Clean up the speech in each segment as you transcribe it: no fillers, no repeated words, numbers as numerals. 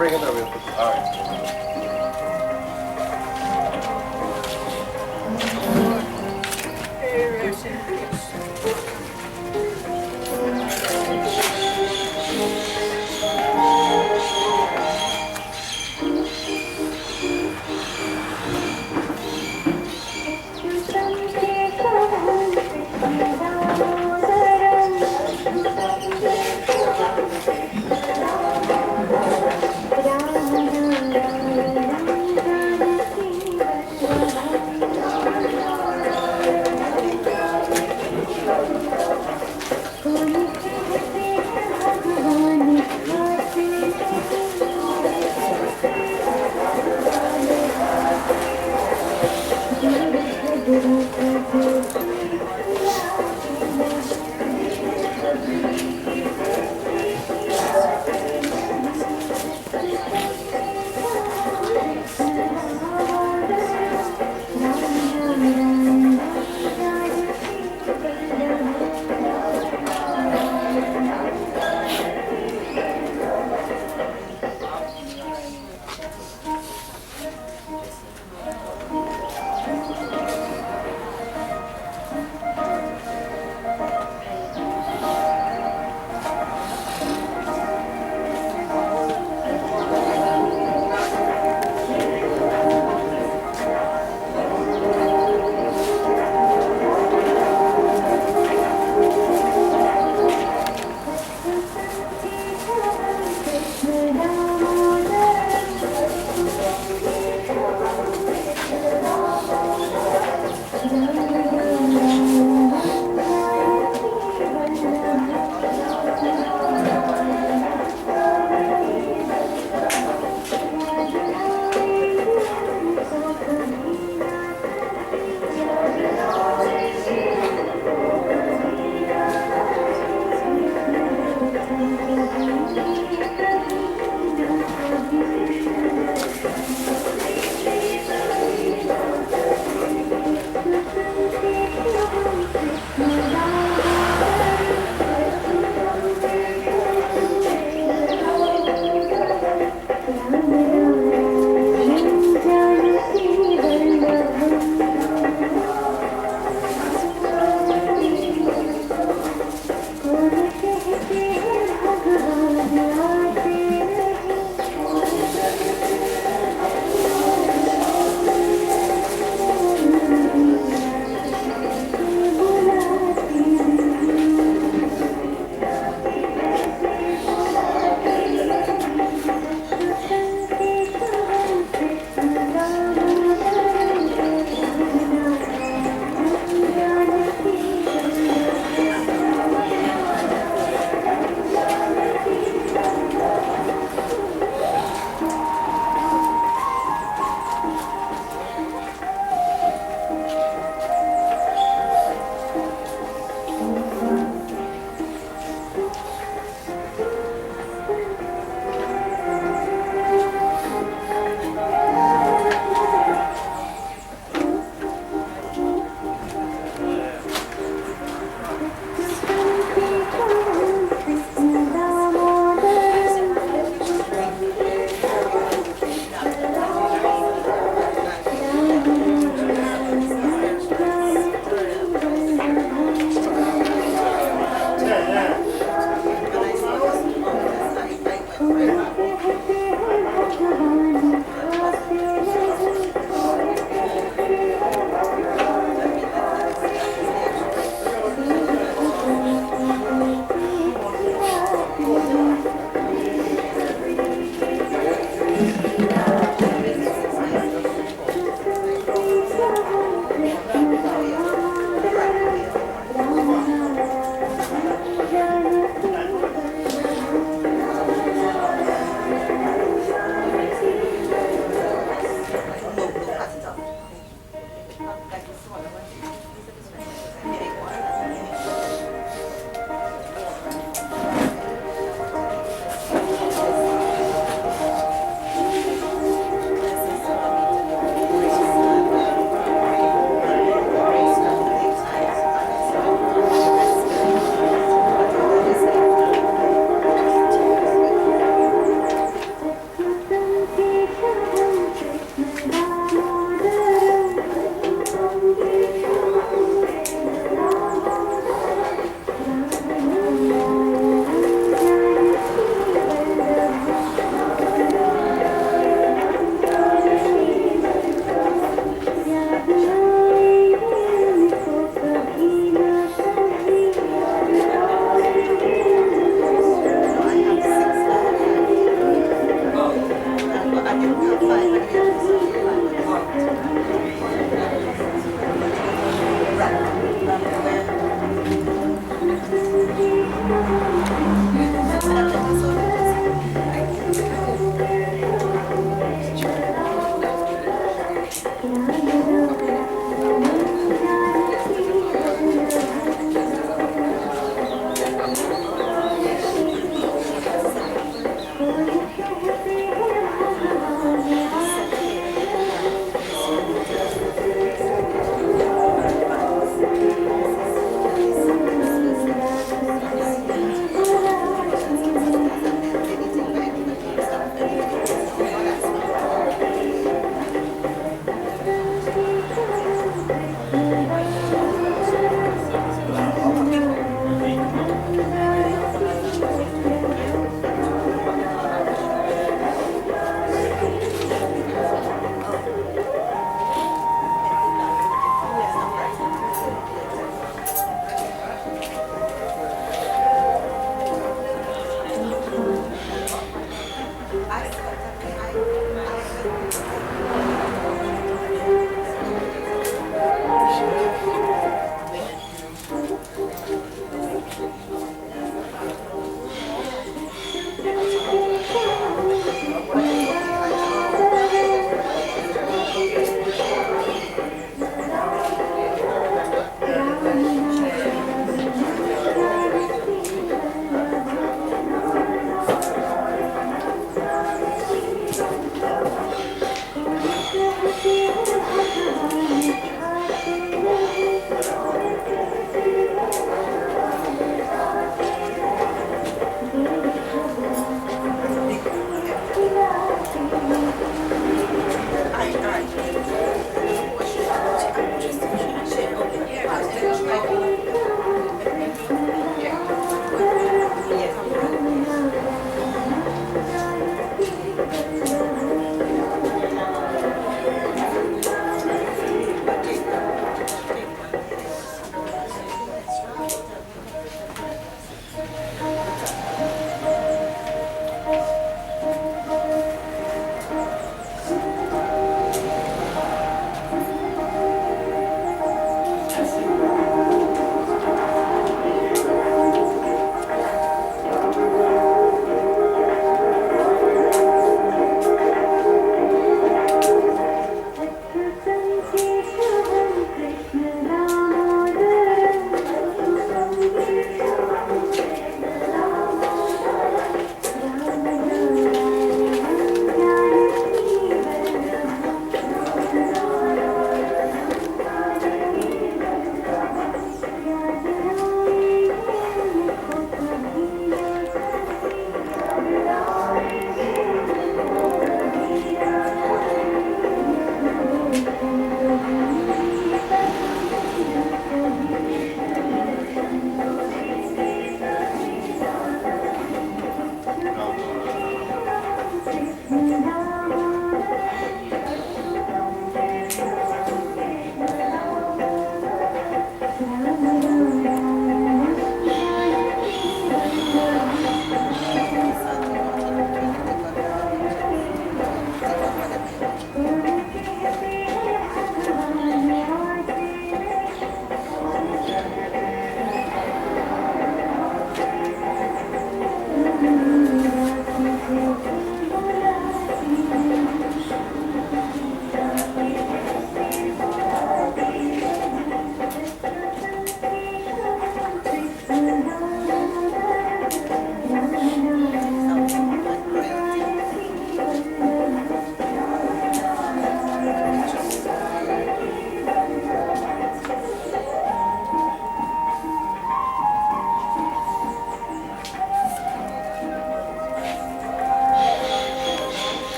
Bring it over. All right.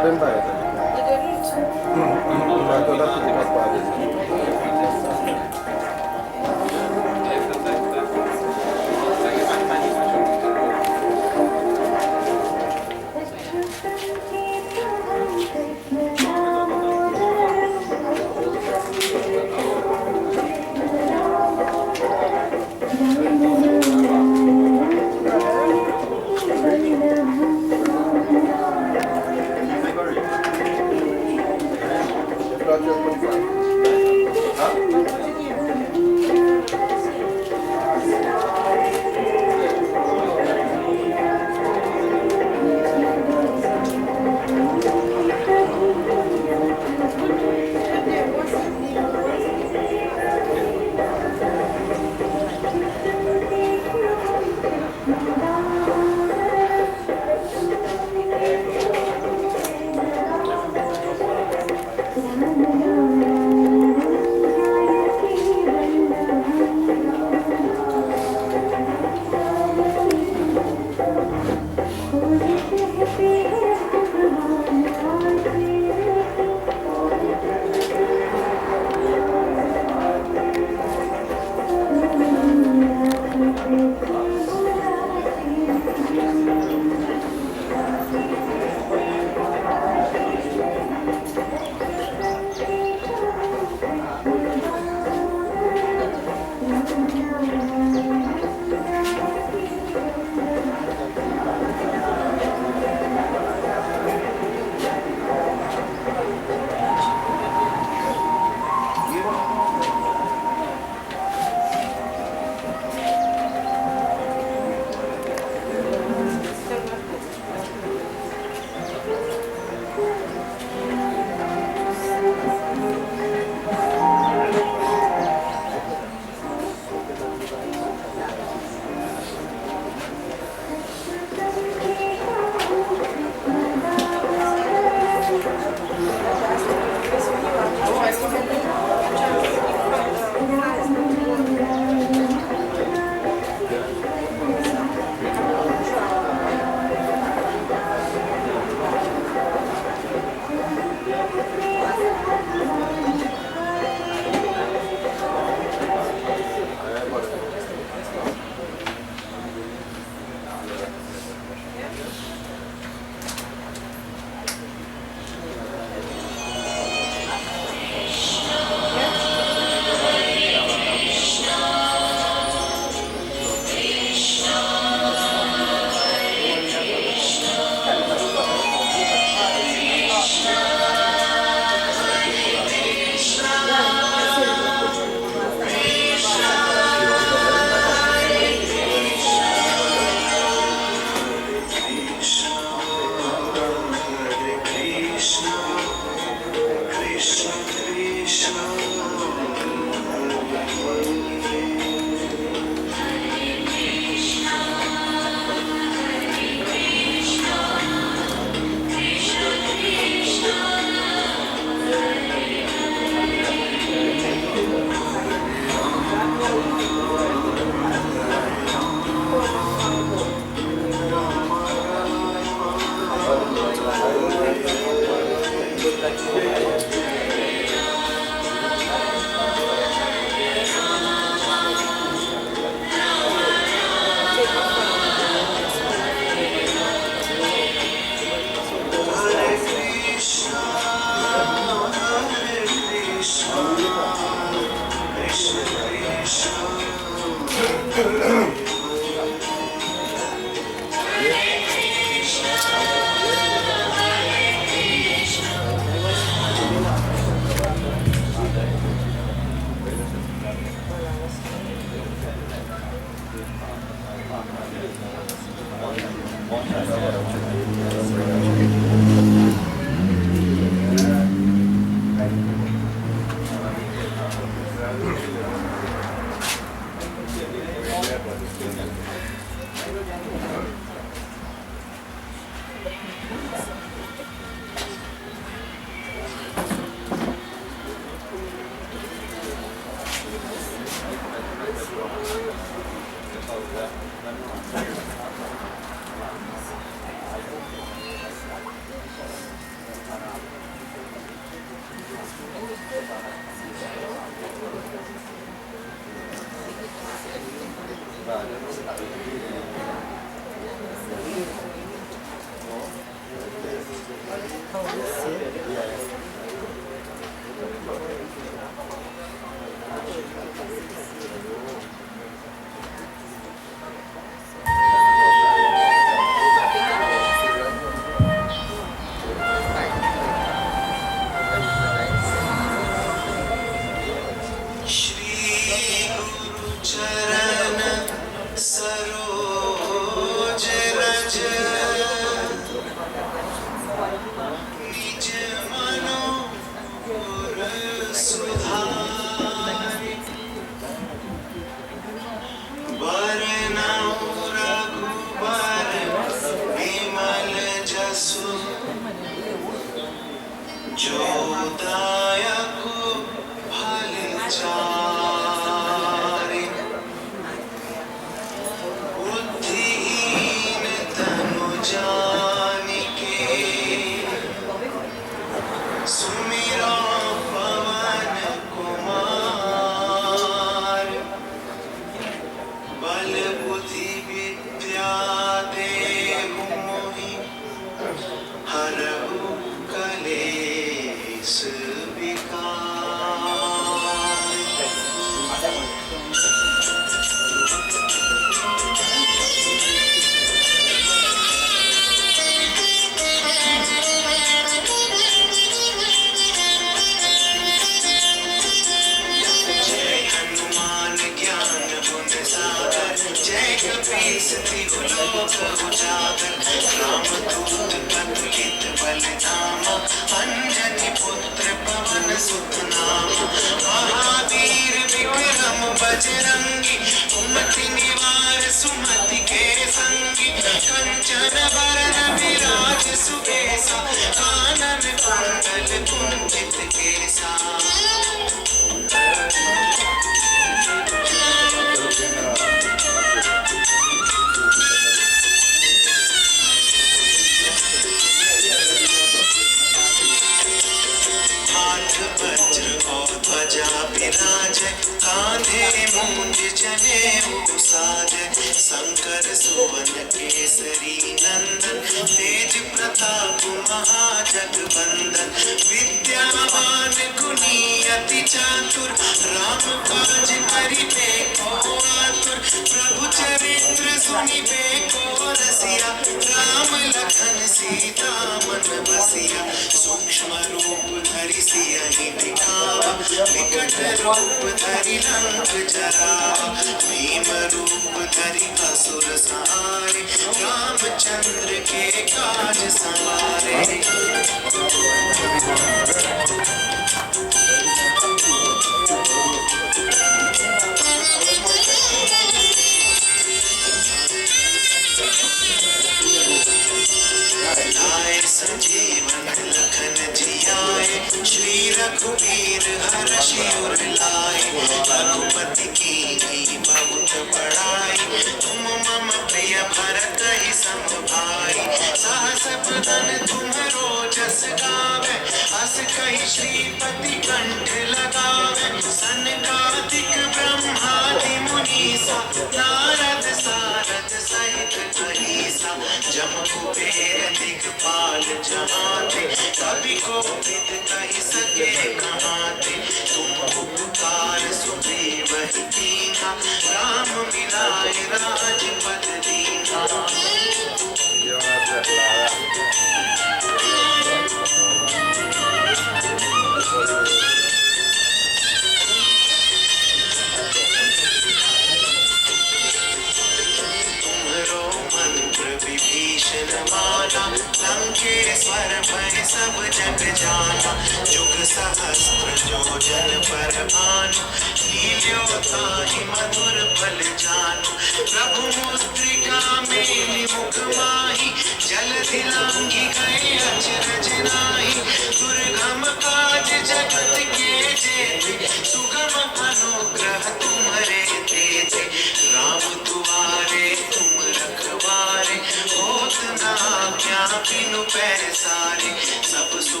garden by it. You didn't? I thought that's the top garden.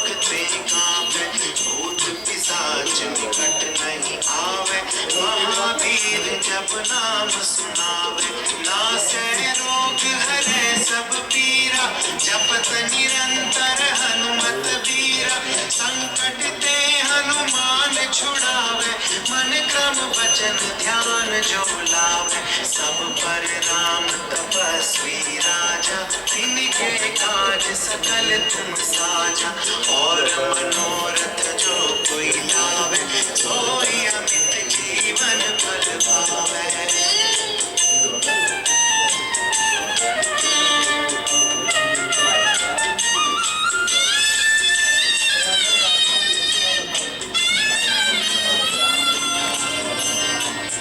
देखते कांपे, भूत पिशाच निकट नहीं आवे, महावीर जब नाम सुनावे, नासे रोग हरे सब पीरा, जपत निरंतर हनुमत बीरा, संकट ते हनुमान छुड़ावे, मन क्रम वचन ध्यान जो लावे, सब पर राम तपस्वी राजा, तिनके काज सकल तुम साजा, और मनोरथ जो कोई लावे, सोई अमित जीवन फल पावे।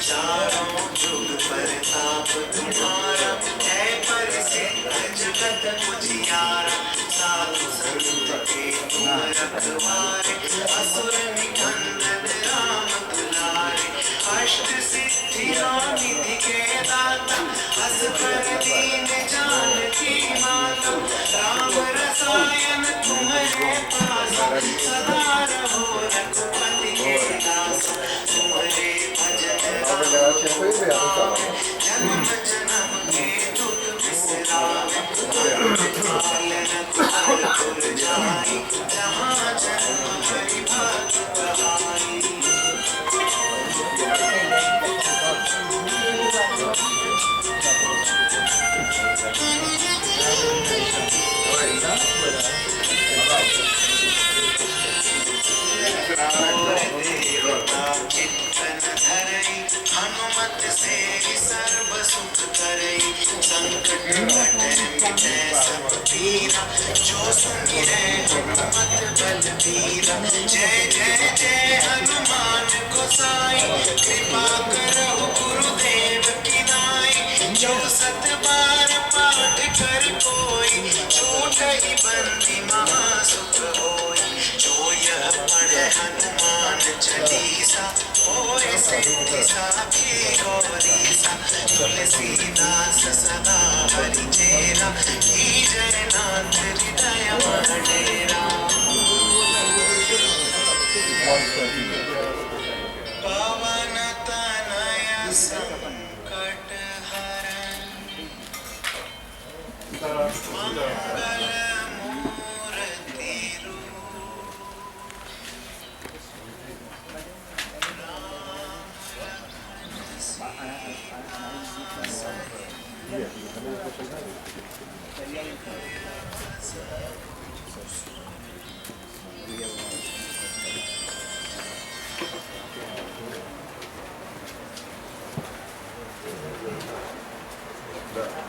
चारों जुग परताप तुम्हारा, है परिसिद्ध जगत उजियारा, साधु संत के तुम रखवारे, असुर निकंदन राम दुलारे, अष्ट सिद्धि निधि के दाता, असबर दीन जानकी माता, राम रसायन तुम्हारे पासा, सदा रहो रघुपति के दासा, तुम्हारे भजन जन्म जन्म के दुख बिसरावे, काल रघुबर पुर जाई, जहाँ जन्म हरि भक्त कहाई। हनुमत से सर्व सुख करई, संकट कटे मिटे सब पीरा, जो सुमिरै हनुमत बलबीरा, जय जय जय हनुमान गोसाई, कृपा करहु गुरुदेव की नाई, जो सत बार पाठ कर कोई, छूटहि बंदी महासुख होई, जो यह पढ़े हनुमान चालीसा, होय सिद्धि साखी गौरीसा, तुलसीदास सदा हरि चेरा, कीजय नाथ हृदय मन डेरा। पवन तनय संकट हरन, मंगल मूर्ति रूप,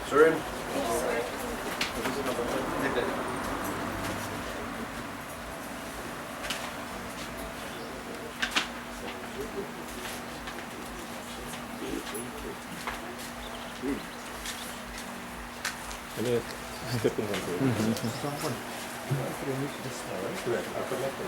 Surin? Ini step yang itu. Sudah, apa lagi?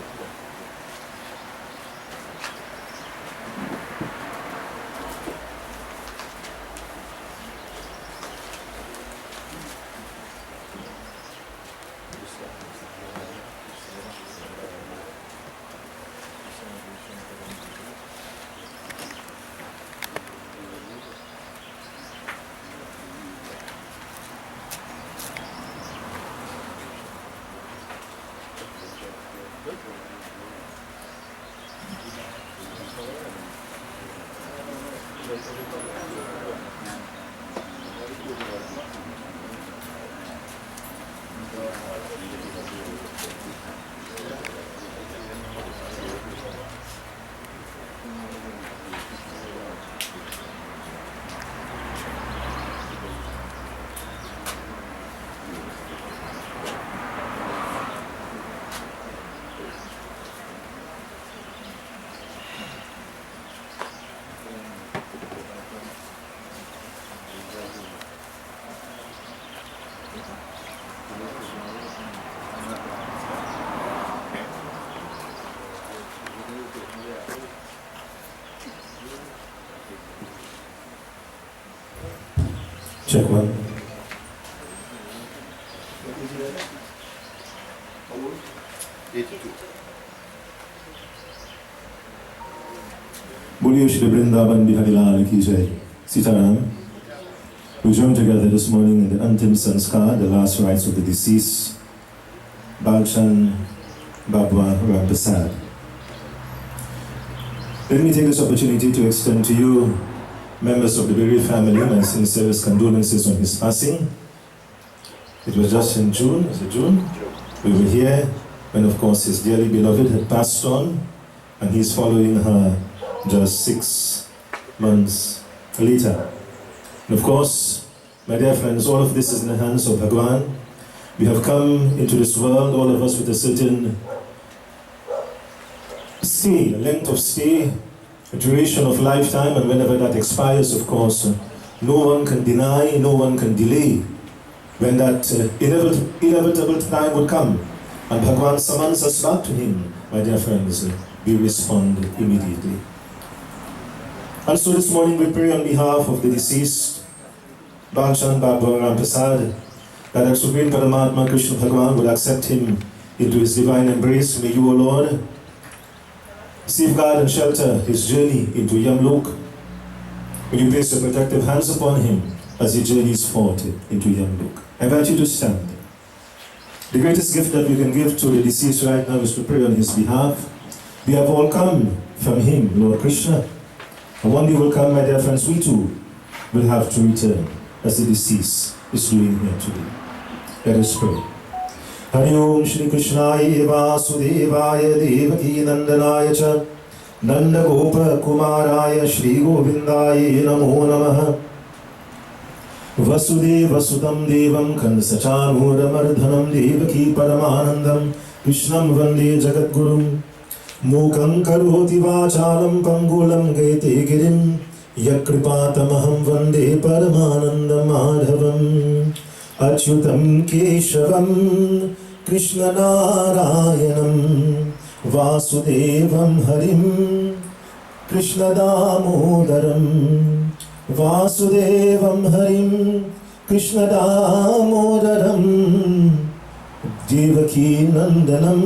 Check one. Itu बोलिए श्री वृंदावन बिहारी लाल की जय Sitaram. We join together this morning in the Antim Sanskar, the last rites of the deceased, Balchan, Babwah, Rampersad. Let me take this opportunity to extend to you, members of the bereaved family, my sincerest condolences on his passing. It was just in June, was it June? We were here when, of course, his dearly beloved had passed on, and he's following her just 6 months later. And of course, my dear friends, all of this is in the hands of Bhagwan. We have come into this world, all of us, with a certain stay, a length of stay, a duration of lifetime, and whenever that expires, of course, no one can deny, no one can delay when that inevitable time would come. And Bhagwan summons us back to him, my dear friends. We respond immediately. And so this morning we pray on behalf of the deceased, Balchan, Babwah, Rampersad, that our Supreme Paramatma Krishna Bhagwan would accept him into his divine embrace. May you, O Lord, safeguard and shelter his journey into Yamlok. May you place your protective hands upon him as he journeys forth into Yamlok. I invite you to stand. The greatest gift that we can give to the deceased right now is to pray on his behalf. We have all come from him, Lord Krishna. And one day will come, my dear friends, we too will have to return as the deceased is doing here today. Let us pray. Hari Om Shri Krishnaya Vasudevaya Devaki Nandanaya Cha Nanda Gopa Kumaraya Shri Govindaya Namo Namaha Vasudeva Sudam Devam Kansachanudamardhanam Devaki Paramanandam Krishnam Vande Jagat Gurum Mukam Karoti Vachalam Pangulam Gaite Girim Yakripatamaham Vande Paramanandam Madhavam Achyutam Keshavam Krishna Narayanam Vasudevam Harim Krishna Damodaram Vasudevam Harim Krishna Damodaram Devaki Nandanam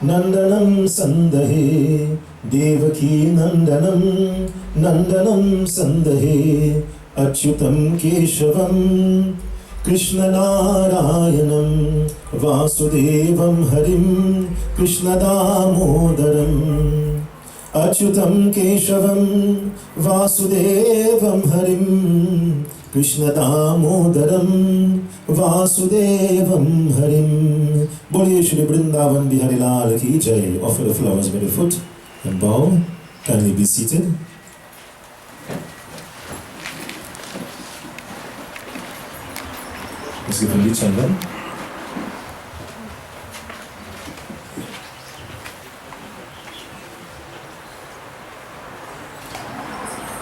Nandanam Sandahe Devaki Nandanam Nandanam Sandahe Achyutam Keshavam Krishna Narayanam Vasudevam Harim Krishna Damodaram Achyutam Keshavam Vasudevam Harim Krishna Damodaram Vasudevam Harim. Boliye Shri Vrindavan Bihari Lal Ki Jai. Offer the flowers by the foot and bow. Kindly be seated. Let's give him the chandan.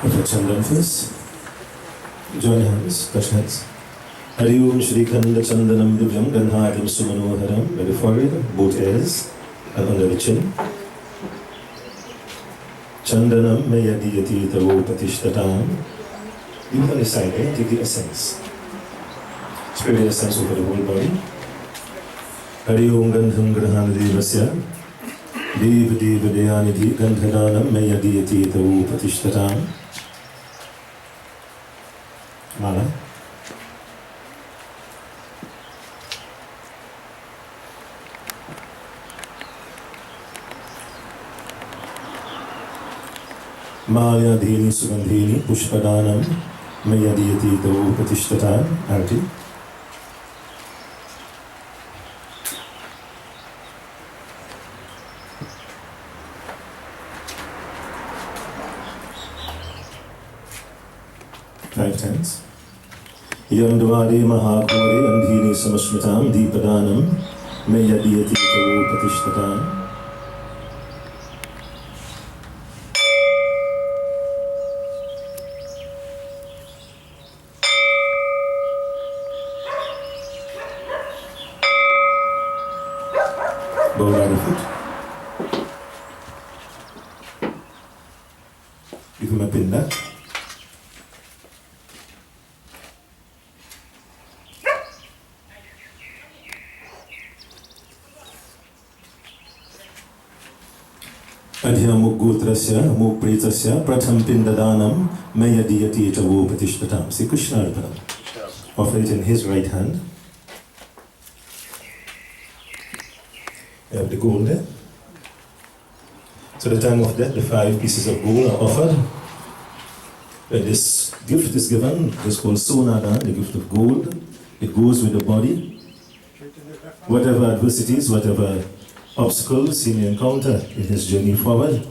Offer chandan first. Join hands, touch hands. Hari Om Shri Khanda Chandanam Divyam Gandhadim Sumanoharam. By the forehead, both ears, and under the chin. Chandanam Mayadiyati Tavo Patishtatam. Even on the side, take the essence. Spread the essence over the whole body. Hari Om Gandham Grahana Devasya. Deva Deva Deyanidhi Gandhadanam Mayadiyati Tavo Patishtatam. Mala. Malyadhini Sugandhini Pushpadanam Mayadiyati Tavo Patishtatam. Arati. Five times. Yandvade Mahakore Andhini Samashmitam Deepadanam Mayadiyati Tavo Patishtatam. Bow down the foot. Give him a pinda. Adhyamugotrasya Mukpretasya Pratham Pindadanam Mayadiyati Tavo Patishtatam. See Krishna Arpanam. Offer it in his right hand. You have the gold there. So at the time of death, the 5 pieces of gold are offered. When this gift is given, it's called Sonada, the gift of gold. It goes with the body. Whatever adversities, whatever obstacles he may encounter in his journey forward,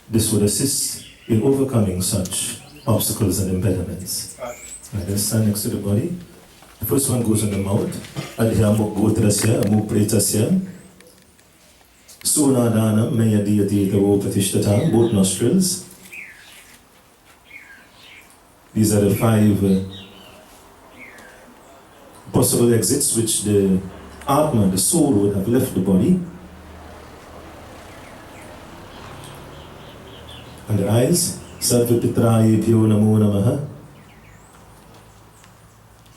this would assist in overcoming such obstacles and impediments. Right, then stand next to the body. The first one goes on the mouth. Adhyamugotrasya Mupretasya Sonadana Mayadiyati Tavo Patishtatam, both nostrils. These are the 5 possible exits which the Atma, the soul, would have left the body. And the eyes, Sarvapitrayebhyo Namo Namaha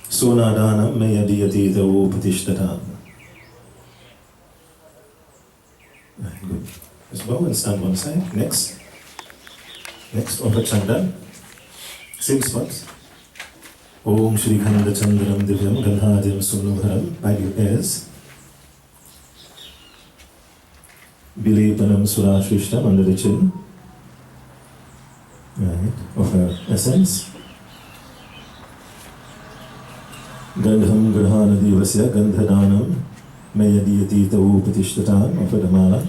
Sonadana Mayadiyati Tavo Patishtatam. Good. Just bow and stand one side. Next. Next, offer Chandan. Same spots. Om Shri Khanda Chandram Divyam Gandhadim Sunubharam. By your ears. Bilepanam Surashishtam under the chin. Right. Offer essence. Gandham Grahana Divasya Gandhadanam Mayadiyati Tavo Patishtatam. Offer the mala.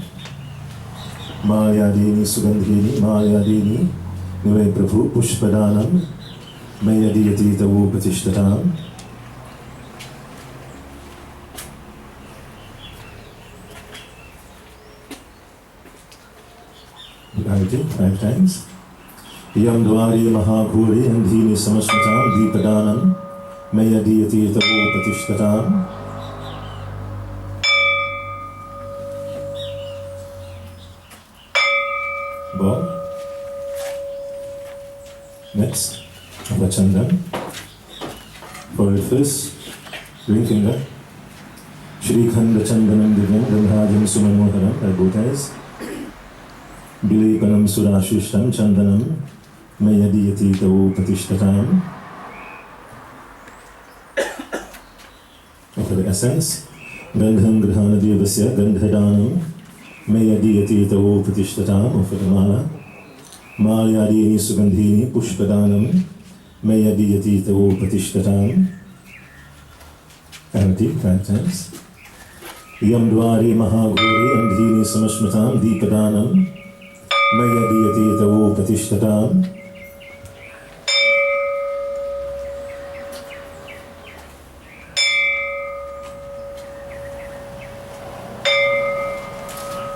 Malayadini Sugandhini Malayadini Nure Prabhu Pushpadanam Mayadiyati Tavo Patishtatam. Repeat 5 times. Yam Dwari Mahakuri Andhini Samasmatam Deepadanam Mayadiyati Tavo Patishtatam. Bow. Next, Chandan. For it first, ring finger. Shri Khanda Chandanam Divyam Gandhajam Sumanoharam, by both eyes. Bilepanam Surashishtam Chandanam Mayadiyati Tavo Patishtatam. For the essence, Gandham Grahana Devasya Gandhadanam Mayadiyati Tavo Patishtatam. For the mala, Malayadini Sugandhini Pushpadanam Mayadiyati Tavo Patishtatam. And repeat 5 times. Yam Dwari Mahaguri Andhini Samashmatam Deepadanam Mayadiyati Tavo Patishtatam.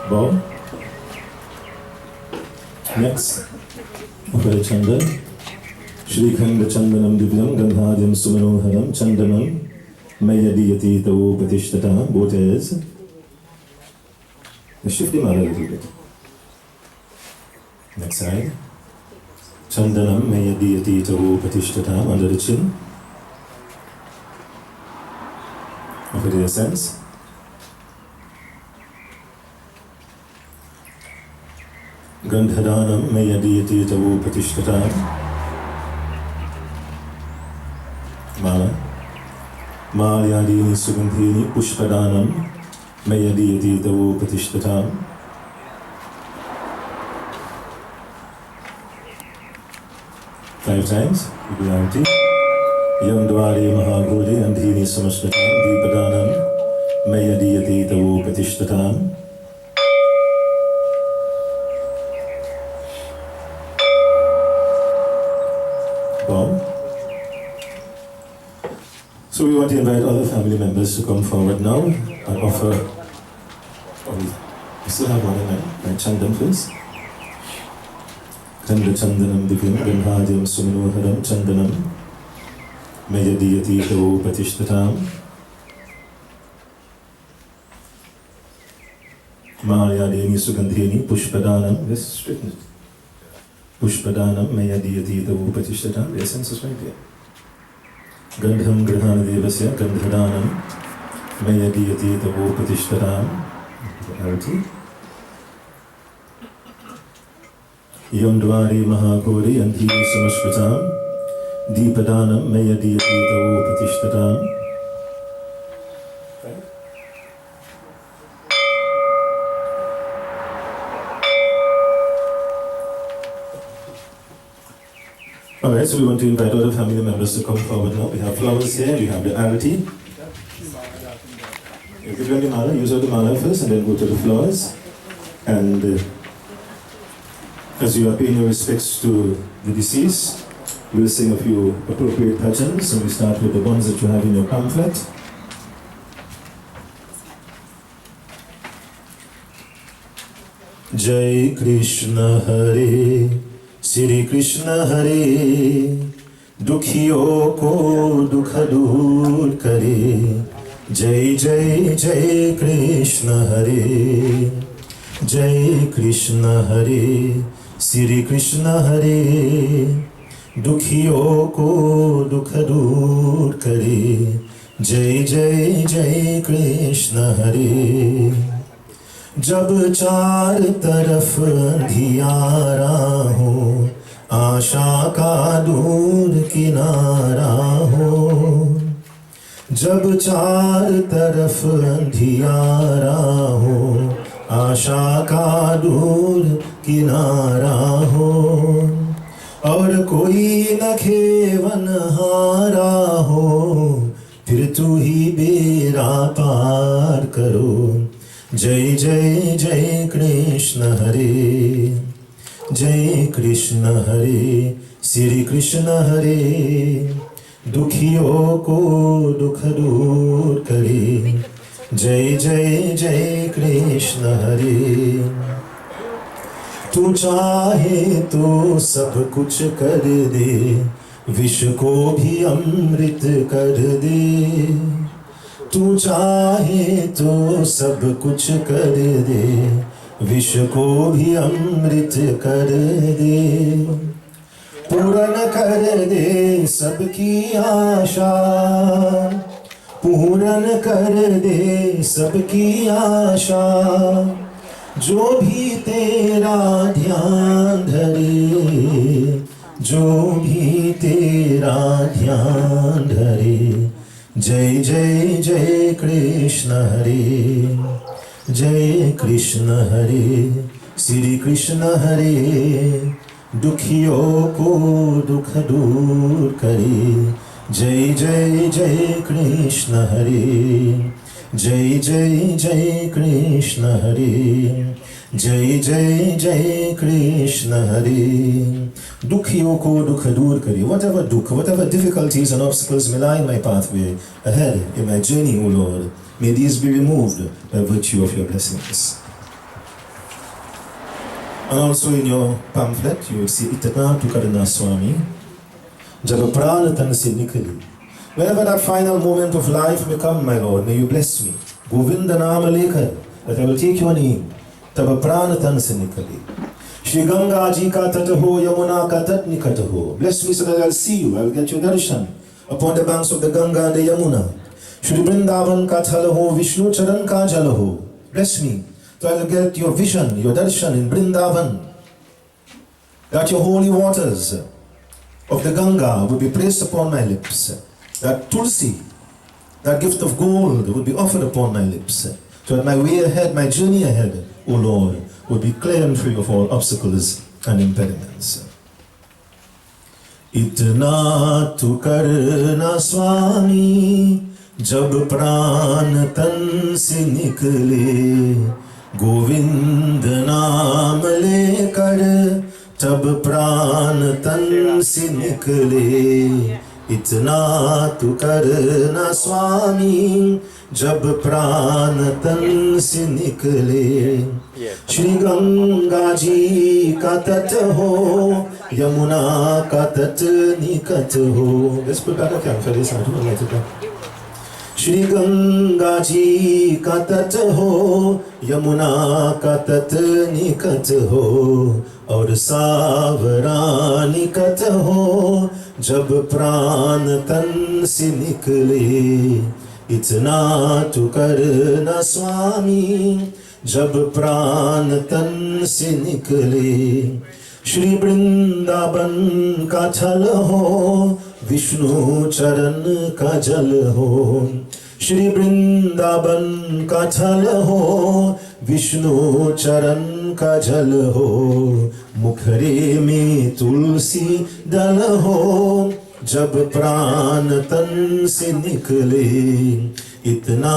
Bow. Next, offer Chandan. Shri Khanda Chandanam Divyam Gandhajam Sumanoharam Chandanam Mayadiyati Tavo Patishtatam. Both ears. Shift him out a little bit. Next side. Chandanam Mayadiyati Tavo Patishtatam under the chin. Offer the essence. Gandhadanam Mayadiyati Tavo Patishtatam. Mala. Malayadini Sugandhini Pushpadanam Mayadiyati Tavo Patishtatam. Five times, regularity. Yam Dwari Mahaguri Andhini Samashtatam Deepadanam Mayadiyati Tavo Patishtatam. So we want to invite other family members to come forward now and offer, we still have one in mind, right? Chandan first. Khanda Chandanam Divyam Gandhajam Sumanoharam Chandanam Mayadiyati Tavo Patishtatam. Malayadini Sugandhini Pushpadanam. Let's straighten it. Pushpadanam Mayadiyati Tavo Patishtatam. The essence is right here. Gandham Grahana Devasya Gandhadanam Mayadiyati Tavo Patishtatam. Clarity. Yam dwari mahakori andhiri samashritam Deepadanam mayadiyatitavo patishtatam. Alright, so we want to invite all the family members to come forward now. We have flowers here, we have the arati. You give them the mala, use all the mala first and then go to the flowers. And as you are paying your respects to the deceased, we'll sing a few appropriate bhajans. So we start with the ones that you have in your pamphlet. Jai Krishna Hare, Shri Krishna Hare, Dukhiyo ko dukha dur kare. Jai Jai Jai Krishna Hare, Jai Krishna Hare, Shri Krishna Hare, Dukhiyo ko dukha dur kare. Jai Jai Jai Krishna Hare. जब चार तरफ अंधियारा हो, आशा का दूर किनारा हो। जब चार तरफ अंधियारा हो, आशा का दूर किनारा हो। और कोई न खेवन हारा हो, फिर तू ही बेड़ा पार करो। जय जय जय कृष्ण हरे, जय कृष्ण हरे, श्री कृष्ण हरे, दुखियों को दुख दूर करे। जय जय जय कृष्ण हरे। तू चाहे तो सब कुछ कर दे, विष को भी अमृत कर दे। तू चाहे तो सब कुछ कर दे, विष को भी अमृत कर दे। पूर्ण कर दे सबकी आशा, पूर्ण कर दे सबकी आशा। जो भी तेरा ध्यान धरे, जो भी तेरा ध्यान धरे। जय जय जय कृष्ण हरे, जय कृष्ण हरे, श्री कृष्ण हरे, दुखियों को दुख दूर करे। जय जय जय कृष्ण हरे, जय जय जय कृष्ण हरे, जय जय जय कृष्ण हरे। दुखियों को दुख दूर करे। Whatever dukh, whatever difficulties and obstacles may lie in my pathway ahead in my journey, O Lord, may these be removed by virtue of your blessings. And also in your pamphlet, you will see Itana Tukadana Swami, Jab Pran Tan Se Nikali. Whenever that final moment of life may come, my Lord, may you bless me. Govinda Nama Lekar, that I will take your name. Tab Pran Tan Se Nikali. Shri Ganga ji ka tat ho, Yamuna ka tat nikat ho. Bless me so that I'll see you, I will get your darshan upon the banks of the Ganga and the Yamuna. Shri Vrindavan ka thal ho, Vishnu charan ka jal ho. Bless me so I will get your vision, your darshan in Vrindavan. That your holy waters of the Ganga will be placed upon my lips. That tulsi, that gift of gold will be offered upon my lips. So that my way ahead, my journey ahead, O Lord, will be clear and free of all obstacles and impediments. Itna tu karna Swami, jab pran tan se nikle, Govind naam lekar, tab pran tan se nikle. Itna tu karna Swami, जब प्राण तन से निकले। श्री गंगा जी का तट हो, यमुना का तट निकट हो। Let's put back a camp for this. I don't like it. Shri Ganga ji का तट हो, यमुना का तट निकट हो। और सावरा निकट हो, जब प्राण तन से निकले। इतना तू करना स्वामी, जब प्राण तन से निकले। श्री वृंदावन का छल हो, विष्णु चरण का जल हो। श्री वृंदावन का छल हो, विष्णु चरण का जल हो। मुखरे में तुलसी दल हो, जब प्राण तन से निकले। इतना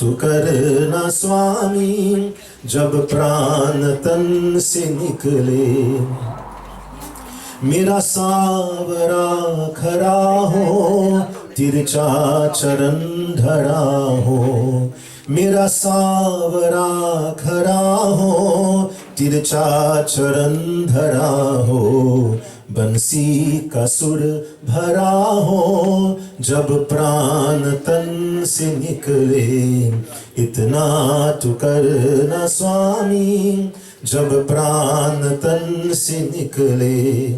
तो करना स्वामी, जब प्राण तन से निकले। मेरा सावरा खरा हो, तिरछा चरण धरा हो। मेरा सावरा खरा हो, तिरछा चरण धरा हो। बंसी का सुर भरा हो, जब प्राण तन से निकले। इतना तो करना स्वामी, जब प्राण तन से निकले।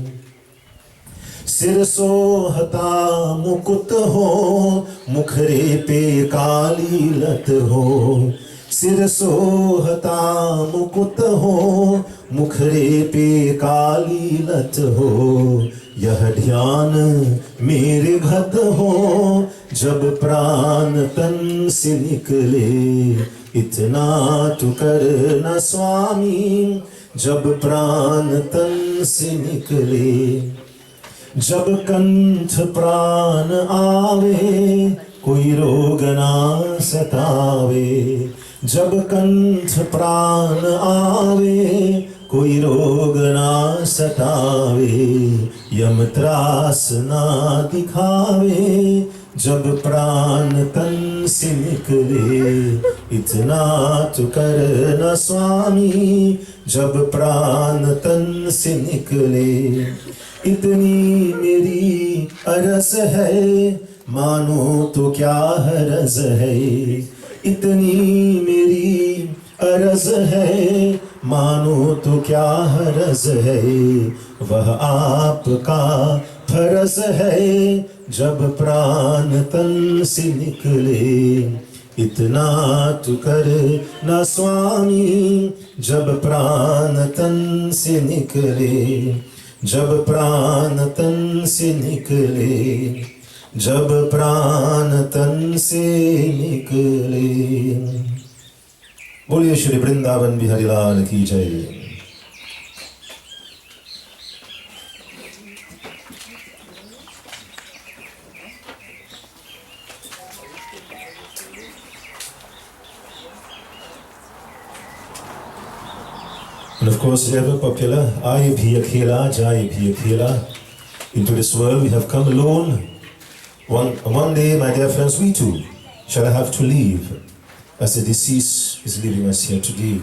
सिर सोहता मुकुट हो, मुखरे पे काली लत हो। सिर सोहता मुकुट हो, मुखरे पे काली लत हो। यह ध्यान मेरे घत हो, जब प्राण तन से निकले। इतना तो करना स्वामी, जब प्राण तन से निकले। जब कंठ प्राण आवे, कोई रोग ना सतावे। जब कंठ प्राण आवे, कोई रोग ना सतावे। यम त्रास ना दिखावे, जब प्राण तन से निकले। इतना तो करना स्वामी, जब प्राण तन से निकले। इतनी मेरी अरज है, मानो तो क्या हरज है। इतनी मेरी अरज है, मानो तो क्या हरज है। वह आपका फरज है, जब प्राण तन से निकले। इतना तो करना स्वामी, जब प्राण तन से निकले। जब प्राण तन से निकले। जब प्राण तन से निकले। बोलिए श्री वृंदावन बिहारी लाल की जय। And of course, ever popular, I bhi akhela, jai bhi akhela. Into this world we have come alone. One day, my dear friends, we too shall have to leave, as the deceased is leaving us here today.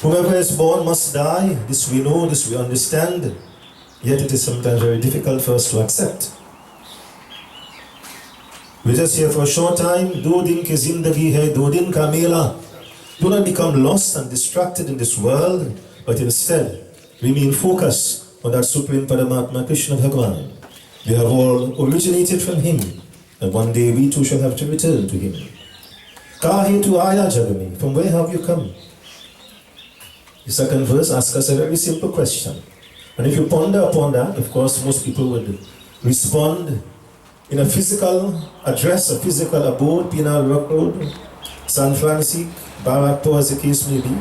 Whoever is born must die. This we know, this we understand. Yet it is sometimes very difficult for us to accept. We're just here for a short time. Do din ki zindagi hai, do din ka mela. Do not become lost and distracted in this world, but instead remain focused on that Supreme Paramatma Krishna Bhagavan. We have all originated from him, and one day we too shall have to return to him. Kahe tu aya jagami? From where have you come? The second verse asks us a very simple question. And if you ponder upon that, of course, most people would respond in a physical address, a physical abode, Penal Rock Road, San Francisco, Barakpo, as the case may be.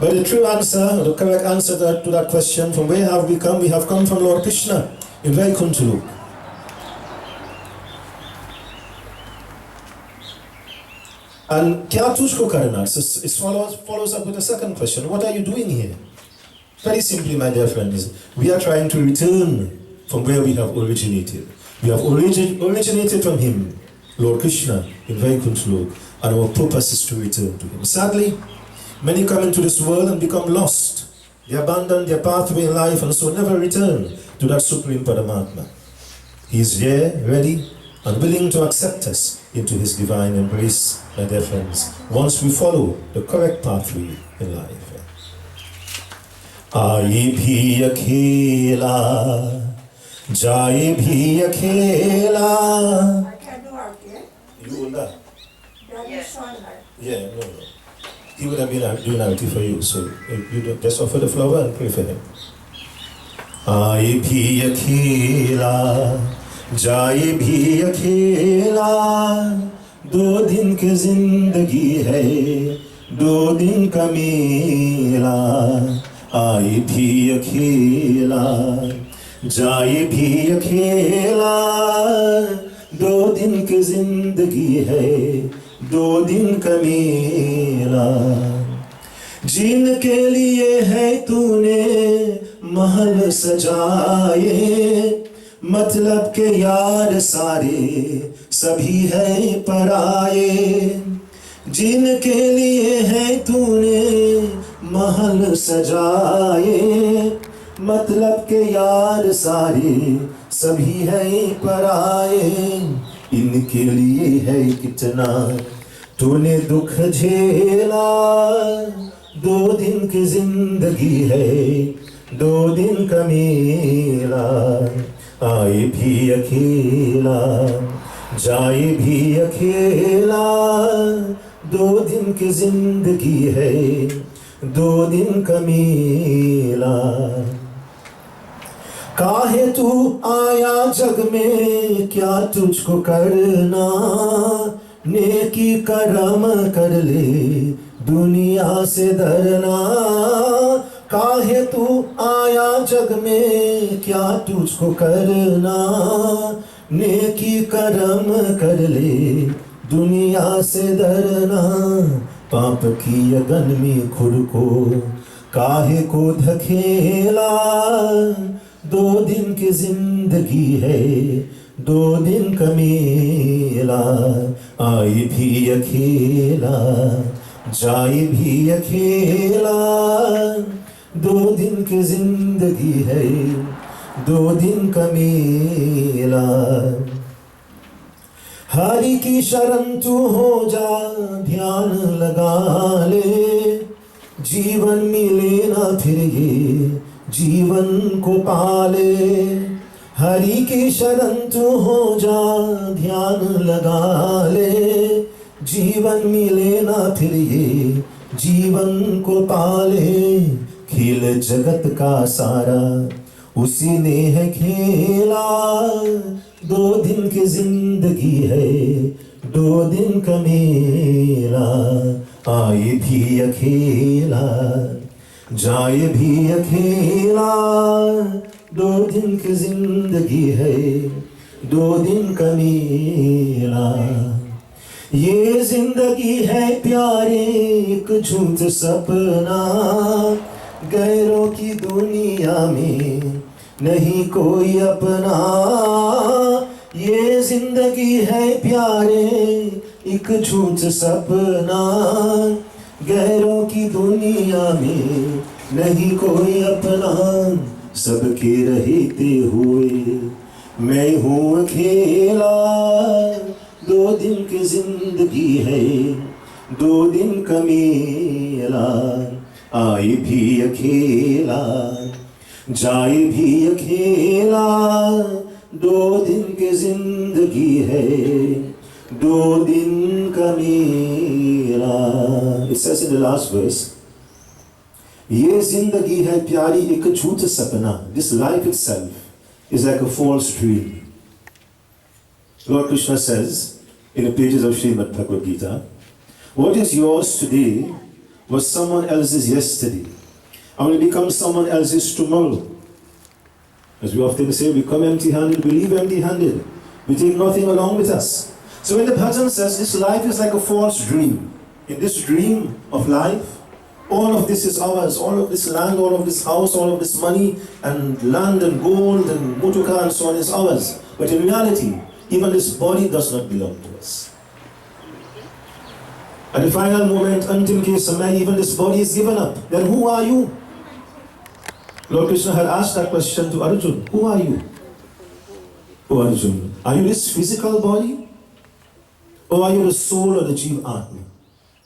But the true answer, the correct answer to that question, from where have we come? We have come from Lord Krishna in Vaikuntha. And kya tujhko karna? It follows up with the second question. What are you doing here? Very simply, my dear friends, we are trying to return from where we have originated. We have originated from him, Lord Krishna, in Vaikuntha, and our purpose is to return to him. Sadly, many come into this world and become lost. They abandon their pathway in life and so never return to that Supreme Paramatma. He is there, ready and willing to accept us into his divine embrace, my dear friends, once we follow the correct pathway in life. Aaye bhi akhela, jaye bhi akhela. I can do art, yeah? You will not? That is song art. Yeah, no. he would have been doing arati for you. So you just offer the flower and pray for him. Aaye bhi akhela, jaye bhi akhela, do din ki zindagi hai, do din ka mela. Aaye bhi akhela, jaye bhi akhela, do din ki zindagi hai, do din ka mela. जीने के लिए है तूने महल सजाए, मतलब के यार सारे सभी है पराए। जीने के लिए है तूने महल सजाए, मतलब के यार सारे सभी है पराए। इनके लिए है कितना तूने दुख झेला, दो दिन की जिंदगी है, दो दिन का मेला। आए भी अकेला, जाए भी अकेला, दो दिन की जिंदगी है, दो दिन का मेला। काहे तू आया जग में, क्या तुझको करना, नेकी करम कर ले, दुनिया से डरना। काहे तू आया जग में, क्या तुझको करना, नेकी करम कर ले, दुनिया से डरना। पाप की अगन में खुद को काहे को धकेला, दो दिन की जिंदगी है, दो दिन का मेला। आए भी अकेला, जाए भी अकेला, दो दिन की जिंदगी है, दो दिन का मेला। हरि की शरण तू हो जा, ध्यान लगा ले, जीवन मिले ना फिर ये जीवन को पाले। हरि की शरण तू हो जा, ध्यान लगा ले, जीवन मिले ना फिर ये जीवन को पाले। खेल जगत का सारा उसी ने है खेला, दो दिन की जिंदगी है, दो दिन का मेला। आए भी अकेला, जाए भी अकेला, दो दिन की जिंदगी है, दो दिन का मेला। ये जिंदगी है प्यारे एक झूठ सपना, गैरों की दुनिया में नहीं कोई अपना। ये जिंदगी है प्यारे एक झूठ सपना, गैरों की दुनिया में नहीं कोई अपना। सबके रहते हुए मैं हूँ अकेला, दो दिन की जिंदगी है, दो दिन का मेला। आए भी अकेला, जाए भी अकेला, दो दिन की जिंदगी है, दो दिन का मेला। It says in the last verse, ये जिंदगी है प्यारी एक झूठ सपना. This life itself is like a false dream. Lord Krishna says in the pages of Srimad Bhagavad Gita, what is yours today was someone else's yesterday, and will become someone else's tomorrow. As we often say, we come empty-handed, we leave empty-handed. We take nothing along with us. So when the Bhajan says this life is like a false dream, in this dream of life, all of this is ours, all of this land, all of this house, all of this money and land and gold and motor car and so on is ours. But in reality, even this body does not belong to us. At the final moment, until Kesamai, even this body is given up. Then who are you? Lord Krishna had asked that question to Arjun. Who are you? Oh Arjun, are you this physical body? Or are you the soul or the Jiva Atma?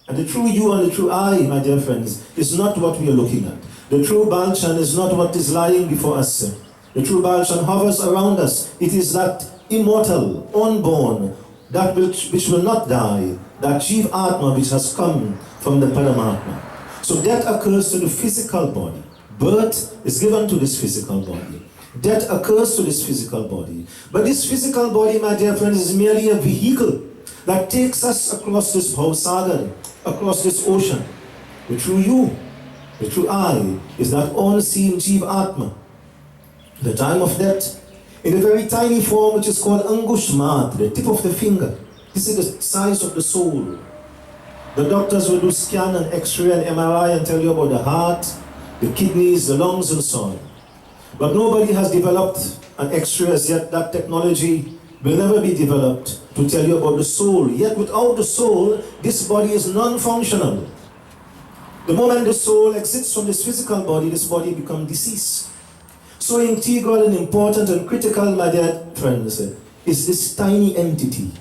And the true you and the true I, my dear friends, is not what we are looking at. The true Balchan is not what is lying before us. The true Balchan hovers around us. It is that immortal, unborn, that which will not die, that Jiva Atma which has come from the Paramatma. So death occurs to the physical body. Birth is given to this physical body. Death occurs to this physical body. But this physical body, my dear friends, is merely a vehicle that takes us across this Bhausagar, across this ocean. The true you, the true I, is that all-seeing Jiva Atma. The time of death, in a very tiny form which is called Angush Mat, the tip of the finger. This is the size of the soul. The doctors will do scan and X-ray and MRI and tell you about the heart, the kidneys, the lungs and so on. But nobody has developed an X-ray as yet. That technology will never be developed to tell you about the soul. Yet without the soul, this body is non-functional. The moment the soul exits from this physical body, this body becomes deceased. So integral and important and critical, my dear friends, is this tiny entity.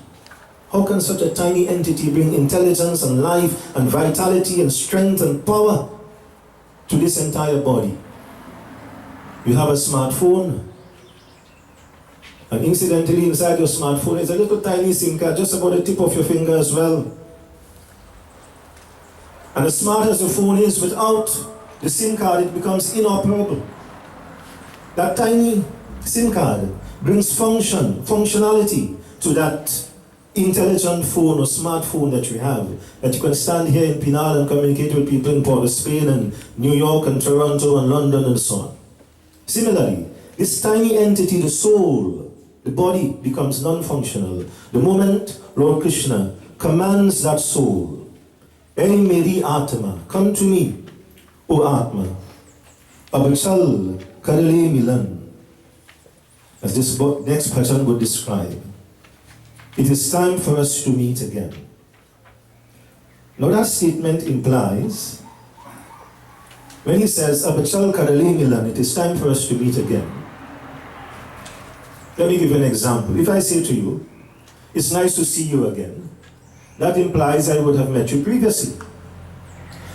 How can such a tiny entity bring intelligence and life and vitality and strength and power to this entire body? You have a smartphone, and incidentally inside your smartphone is a little tiny SIM card, just about the tip of your finger as well. And as smart as the phone is, without the SIM card it becomes inoperable. That tiny SIM card brings functionality to that intelligent phone or smartphone that you have, that you can stand here in Pinal and communicate with people in Port of Spain and New York and Toronto and London and so on. Similarly, this tiny entity, the soul, the body, becomes non-functional the moment Lord Krishna commands that soul, "Hey Meri Atma, come to me, O Atma, Abachal Karale Milan," as this next bhajan would describe. It is time for us to meet again. Now that statement implies, when he says, "Abachal Karale Milan," it is time for us to meet again. Let me give you an example. If I say to you, "It's nice to see you again," that implies I would have met you previously.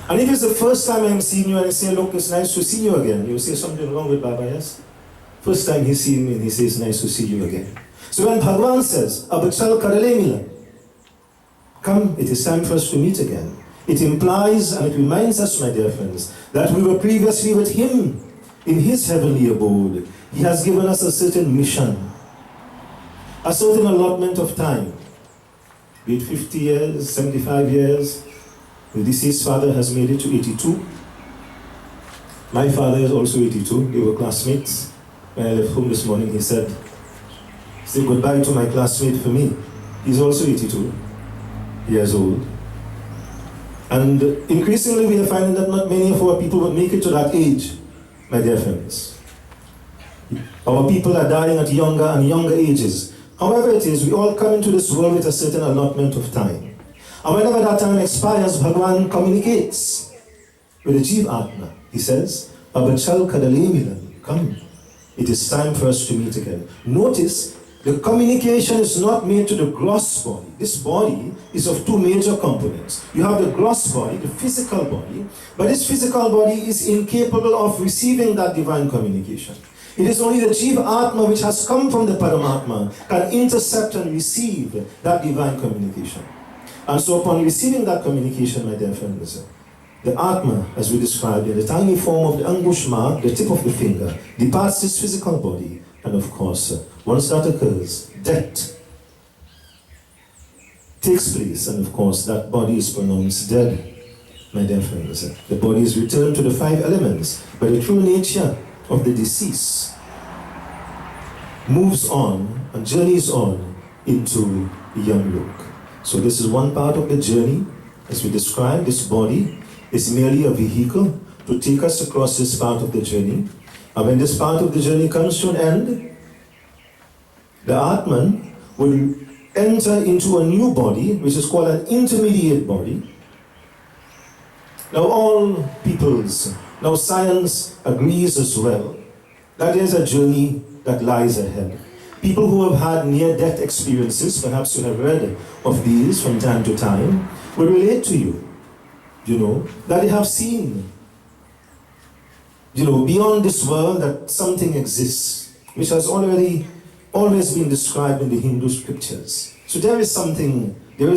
And if it's the first time I'm seeing you and I say, "Look, it's nice to see you again," you say something wrong with Baba, yes? First time he's seeing me and he says, "Nice to see you again." So when Bhagavan says, "Abachal Karale Milan," come, it is time for us to meet again. It implies and it reminds us, my dear friends, that we were previously with him in his heavenly abode. He has given us a certain mission, a certain allotment of time, be it 50 years, 75 years. The deceased father has made it to 82. My father is also 82. They were classmates. When I left home this morning, he said, "Say goodbye to my classmate for me." He's also 82 years old. And increasingly we are finding that not many of our people would make it to that age, my dear friends. Our people are dying at younger and younger ages. However it is, we all come into this world with a certain allotment of time. And whenever that time expires, Bhagavan communicates with the Jiva Atma. He says, "Abachal Kadale Milan," come, it is time for us to meet again. Notice, the communication is not made to the gross body. This body is of two major components. You have the gross body, the physical body, but this physical body is incapable of receiving that divine communication. It is only the Jiva Atma, which has come from the Paramatma, can intercept and receive that divine communication. And so upon receiving that communication, my dear friends, the Atma, as we described in the tiny form of the Angushma, the tip of the finger, departs this physical body. And of course, once that occurs, death takes place. And of course, that body is pronounced dead, my dear friends. The body is returned to the five elements. But the true nature of the deceased moves on and journeys on into Yamlok. So this is one part of the journey. As we described, this body is merely a vehicle to take us across this part of the journey. And when this part of the journey comes to an end, the Atman will enter into a new body, which is called an intermediate body. Now all peoples, now science agrees as well, that there's a journey that lies ahead. People who have had near-death experiences, perhaps you have read of these from time to time, will relate to you, that they have seen, beyond this world that something exists, which has always been described in the Hindu scriptures. So there is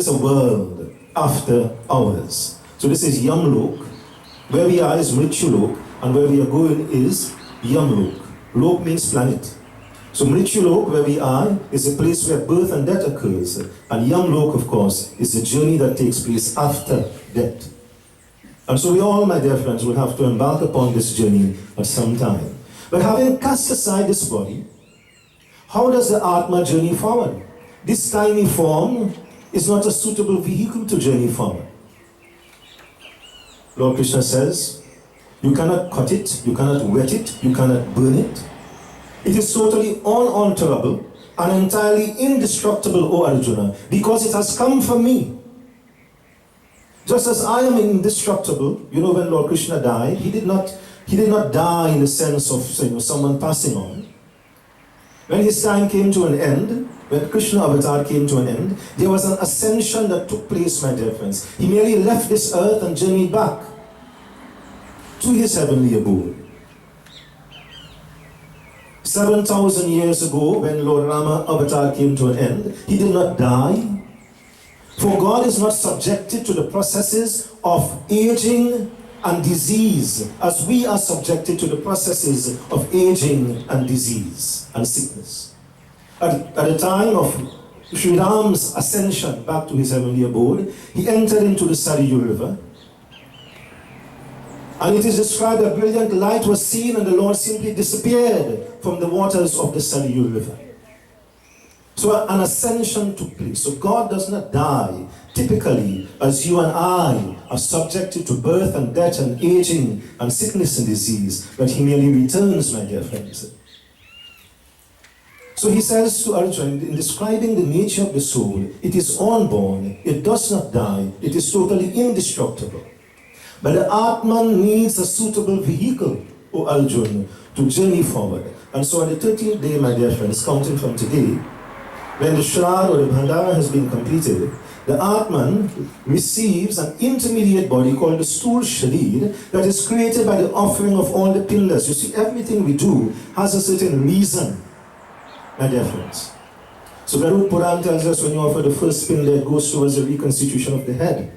a world after ours. So this is Yamlok. Where we are is Mrityulok, and where we are going is Yamlok. Lok means planet. So Mrityulok, where we are, is a place where birth and death occurs. And Yamlok, of course, is the journey that takes place after death. And so we all, my dear friends, will have to embark upon this journey at some time. But having cast aside this body, how does the Atma journey forward? This tiny form is not a suitable vehicle to journey forward. Lord Krishna says, you cannot cut it, you cannot wet it, you cannot burn it. It is totally unalterable and entirely indestructible, O Arjuna, because it has come from me. Just as I am indestructible, you know, when Lord Krishna died, he did not die in the sense of someone passing on. When his time came to an end, when Krishna avatar came to an end, there was an ascension that took place, my dear friends. He merely left this earth and journeyed back to his heavenly abode. 7,000 years ago, when Lord Rama avatar came to an end, he did not die. For God is not subjected to the processes of aging and disease, as we are subjected to the processes of aging and disease and sickness. At the time of Sri Ram's ascension back to his heavenly abode, he entered into the Sarayu River. And it is described that brilliant light was seen and the Lord simply disappeared from the waters of the Sarayu River. So an ascension took place. So God does not die typically as you and I are subjected to birth and death and aging and sickness and disease, but he merely returns, my dear friends. So he says to Arjuna, in describing the nature of the soul, it is unborn, it does not die, it is totally indestructible. But the Atman needs a suitable vehicle, O Arjuna, to journey forward. And so on the 13th day, my dear friends, counting from today, when the Shraddha or the Bhandara has been completed, the Atman receives an intermediate body called the Sthul Sharir that is created by the offering of all the pillars. You see, everything we do has a certain reason, my dear friends. So Garud Puran tells us when you offer the first pillar, it goes towards the reconstitution of the head.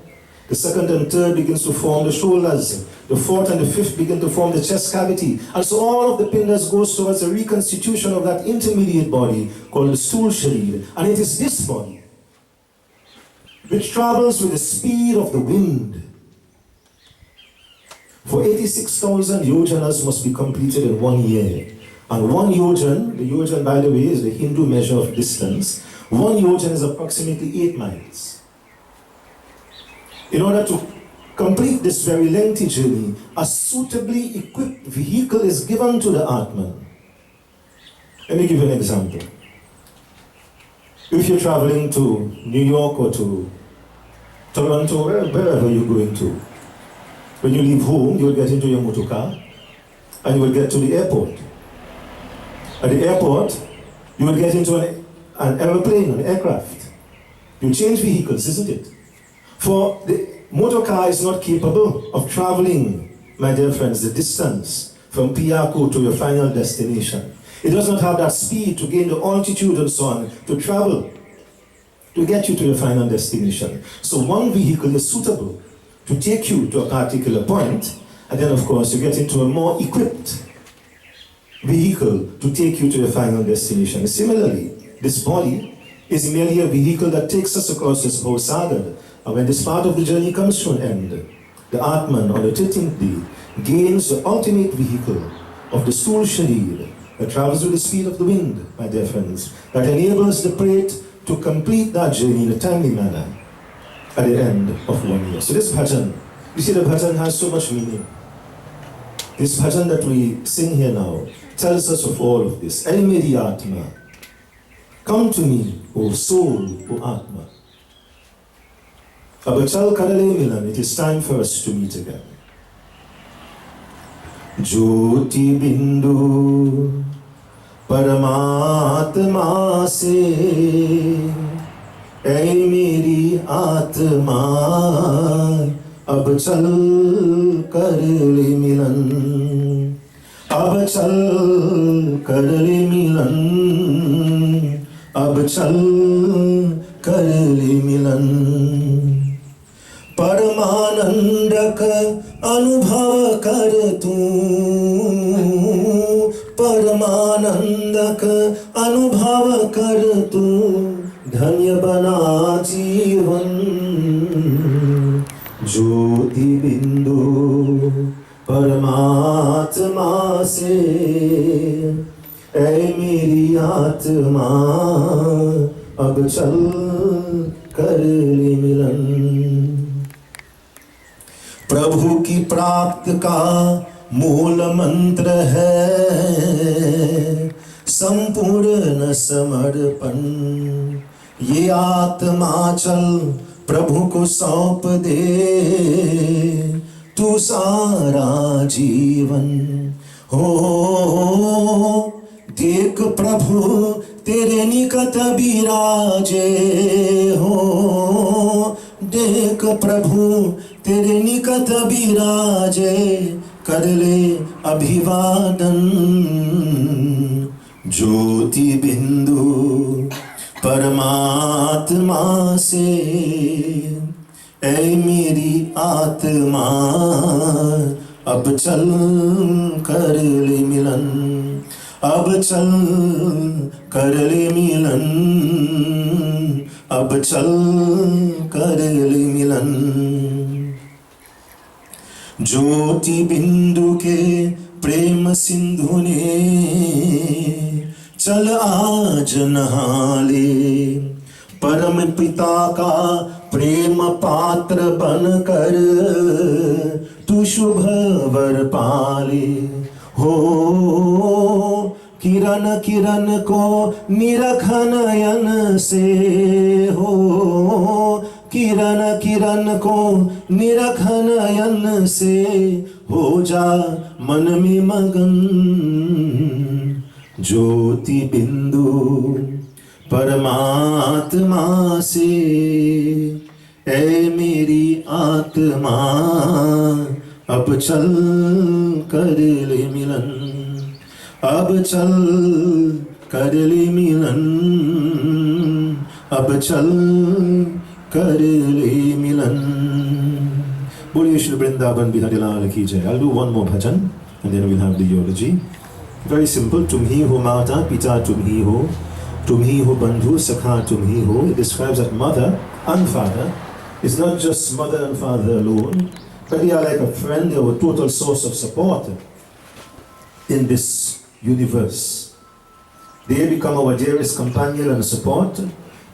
The second and third begins to form the shoulders. The fourth and the fifth begin to form the chest cavity. And so all of the pillars goes towards the reconstitution of that intermediate body called the Sthul Sharir. And it is this body which travels with the speed of the wind. For 86,000 yojanas must be completed in 1 year. And one yojan, the yojan by the way is the Hindu measure of distance, one yojan is approximately 8 miles. In order to complete this very lengthy journey, a suitably equipped vehicle is given to the Atman. Let me give you an example. If you're traveling to New York or to Toronto, wherever you're going to, when you leave home, you'll get into your motor car and you will get to the airport. At the airport, you will get into an aeroplane, an aircraft. You change vehicles, isn't it? For the motor car is not capable of traveling, my dear friends, the distance from Piaku to your final destination. It does not have that speed to gain the altitude and so on, to travel, to get you to your final destination. So one vehicle is suitable to take you to a particular point, and then of course you get into a more equipped vehicle to take you to your final destination. Similarly, this body is merely a vehicle that takes us across this Bhausagar. And when this part of the journey comes to an end, the Atman on the 13th day gains the ultimate vehicle of the Sthul Sharir that travels with the speed of the wind, my dear friends, that enables the Pret to complete that journey in a timely manner at the end of 1 year. So this bhajan, you see the bhajan has so much meaning. This bhajan that we sing here now tells us of all of this. El Meri Atma, come to me, O soul, O Atma. Abachal Karale Milan, it is time for us to meet again. Jyoti Bindu Paramatma se Ay Meri Atma Abachal Karale Milan Abachal Karale Milan Abachal Karale Milan Paramanand परमानंदक अनुभव कर तू, परमानंदक अनुभव कर तू, धन्य बना जीवन ज्योति बिंदु परमात्मा से। ऐ मेरी आत्मा अब चल कर ले मिलन। प्रभु की प्राप्ति का मूल मंत्र है संपूर्ण समर्पण। ये आत्मा चल प्रभु को सौंप दे, तू सारा जीवन हो। देख प्रभु तेरे निकट विराजे हो, देख प्रभु तेरे निकट विराजे, कर ले अभिवादन ज्योति बिंदु परमात्मा से। ऐ मेरी आत्मा अब चल कर ले मिलन, अब चल कर ले मिलन, अब चल कर ले मिलन। ज्योति बिंदु के प्रेम सिंधु ने चल आज नहा ले, परम पिता का प्रेम पात्र बनकर तू शुभ वर पाले हो। किरण किरण को निरख नयन से हो, किरण किरण को निरख नयन से, हो जा मन में मगन ज्योति बिंदु परमात्मा से। ऐ मेरी आत्मा अब चल कर ले मिलन, अब चल कर ले मिलन, अब चल कर ले मिलन। बोलिए श्री वृंदावन बिहारी लाल की जय। I'll do one more bhajan and then we'll have the eulogy. Very simple. तुम ही हो माता पिता, तुम ही हो बंधु सखा, तुम ही हो. It describes that mother and father is not just mother and father alone, but they are like a friend. They are a total source of support in this universe. They become our dearest companion and support.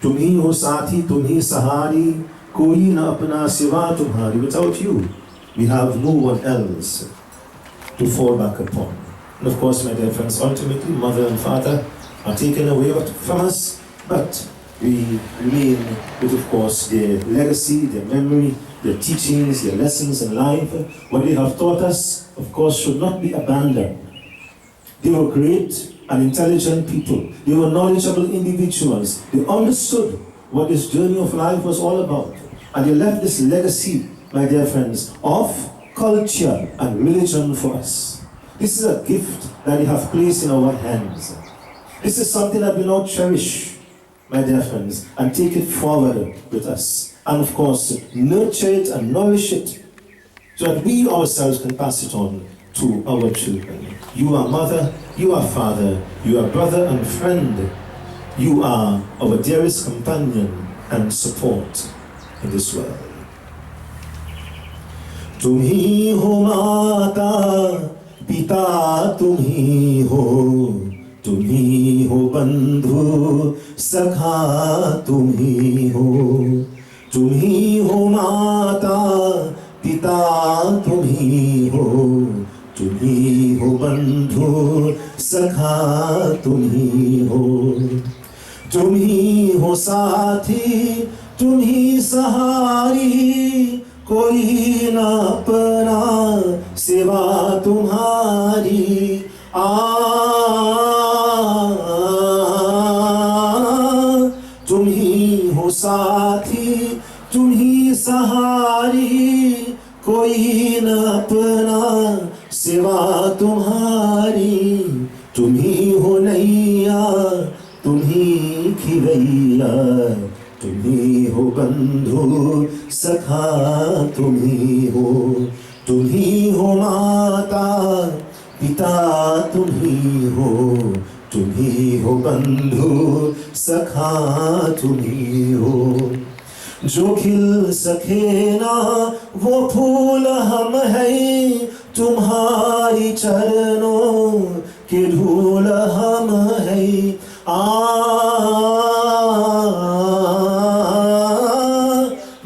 तुम ही हो साथी, तुम ही सहारी, कोई न अपना सिवा तुम्हारी. Without you, we have no one else to fall back upon. And of course, my dear friends, ultimately, mother and father are taken away from us, but we remain with, of course, their legacy, their memory, their teachings, their lessons in life. What they have taught us, of course, should not be abandoned. They were great and intelligent people. They were knowledgeable individuals. They understood what this journey of life was all about. And they left this legacy, my dear friends, of culture and religion for us. This is a gift that they have placed in our hands. This is something that we now cherish, my dear friends, and take it forward with us. And of course, nurture it and nourish it so that we ourselves can pass it on to our children. You are mother, you are father, you are brother and friend. You are our dearest companion and support in this world. तुम ही हो माता पिता, तुम ही हो बंधु सखा, तुम ही हो माता पिता, तुम ही हो बंधु सखा, तुम ही हो साथी, तुम ही सहारी, कोई न अपना सिवा तुम्हारी. तुम ही हो साथी, तुम ही सहारी, कोई न अपना सिवा तुम्हारी. तुम ही हो नैया, तुम ही खिलैया, तुम्ही हो बंधु सखा तुम्ही हो माता पिता तुम्ही हो बंधु सखा तुम्ही हो। जो खिल सके ना वो फूल हम हैं, तुम्हारी चरणों के धूल हम हैं।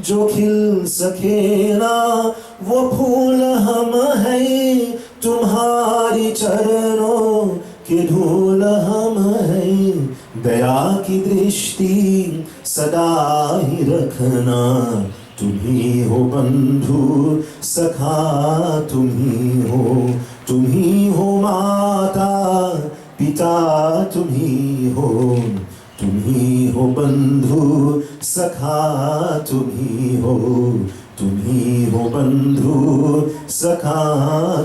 जो खिल सके ना वो फूल हम हैं, तुम्हारी चरणों के धूल हम हैं। दया की दृष्टि सदा ही रखना, तुम्ही हो बंधु सखा तुम्ही हो माता पिता तुम्ही हो बंधु सखा तुम्ही हो बंधु सखा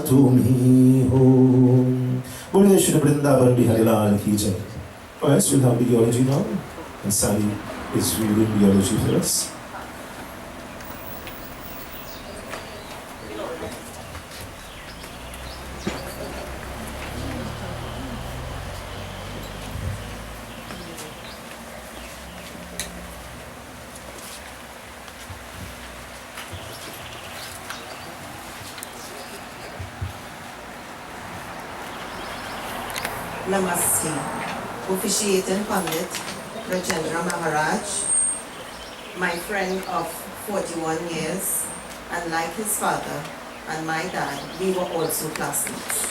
तुम्ही हो। बोलिए श्री वृंदावन बिहारी लाल की जय। First we'll have the Eulogy now, and Sally is reading the Eulogy for us. Namaste. Officiating Pandit Rajendra Maharaj, my friend of 41 years, and like his father and my dad, we were also classmates.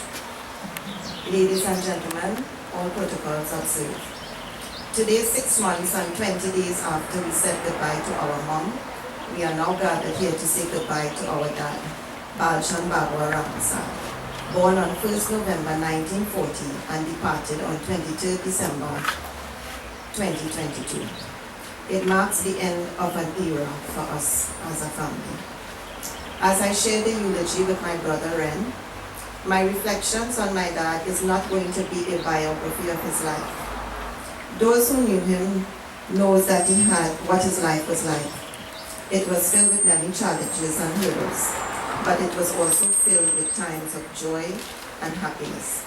Ladies and gentlemen, all protocols observed. Today, 6 months and 20 days after we said goodbye to our mom, we are now gathered here to say goodbye to our dad, Balchan Babwah Rampersad, born on 1st November 1940 and departed on 23rd December 2022. It marks the end of an era for us as a family. As I share the eulogy with my brother Ren, my reflections on my dad is not going to be a biography of his life. Those who knew him knows that he had what his life was like. It was filled with many challenges and hurdles, but it was also filled with times of joy and happiness.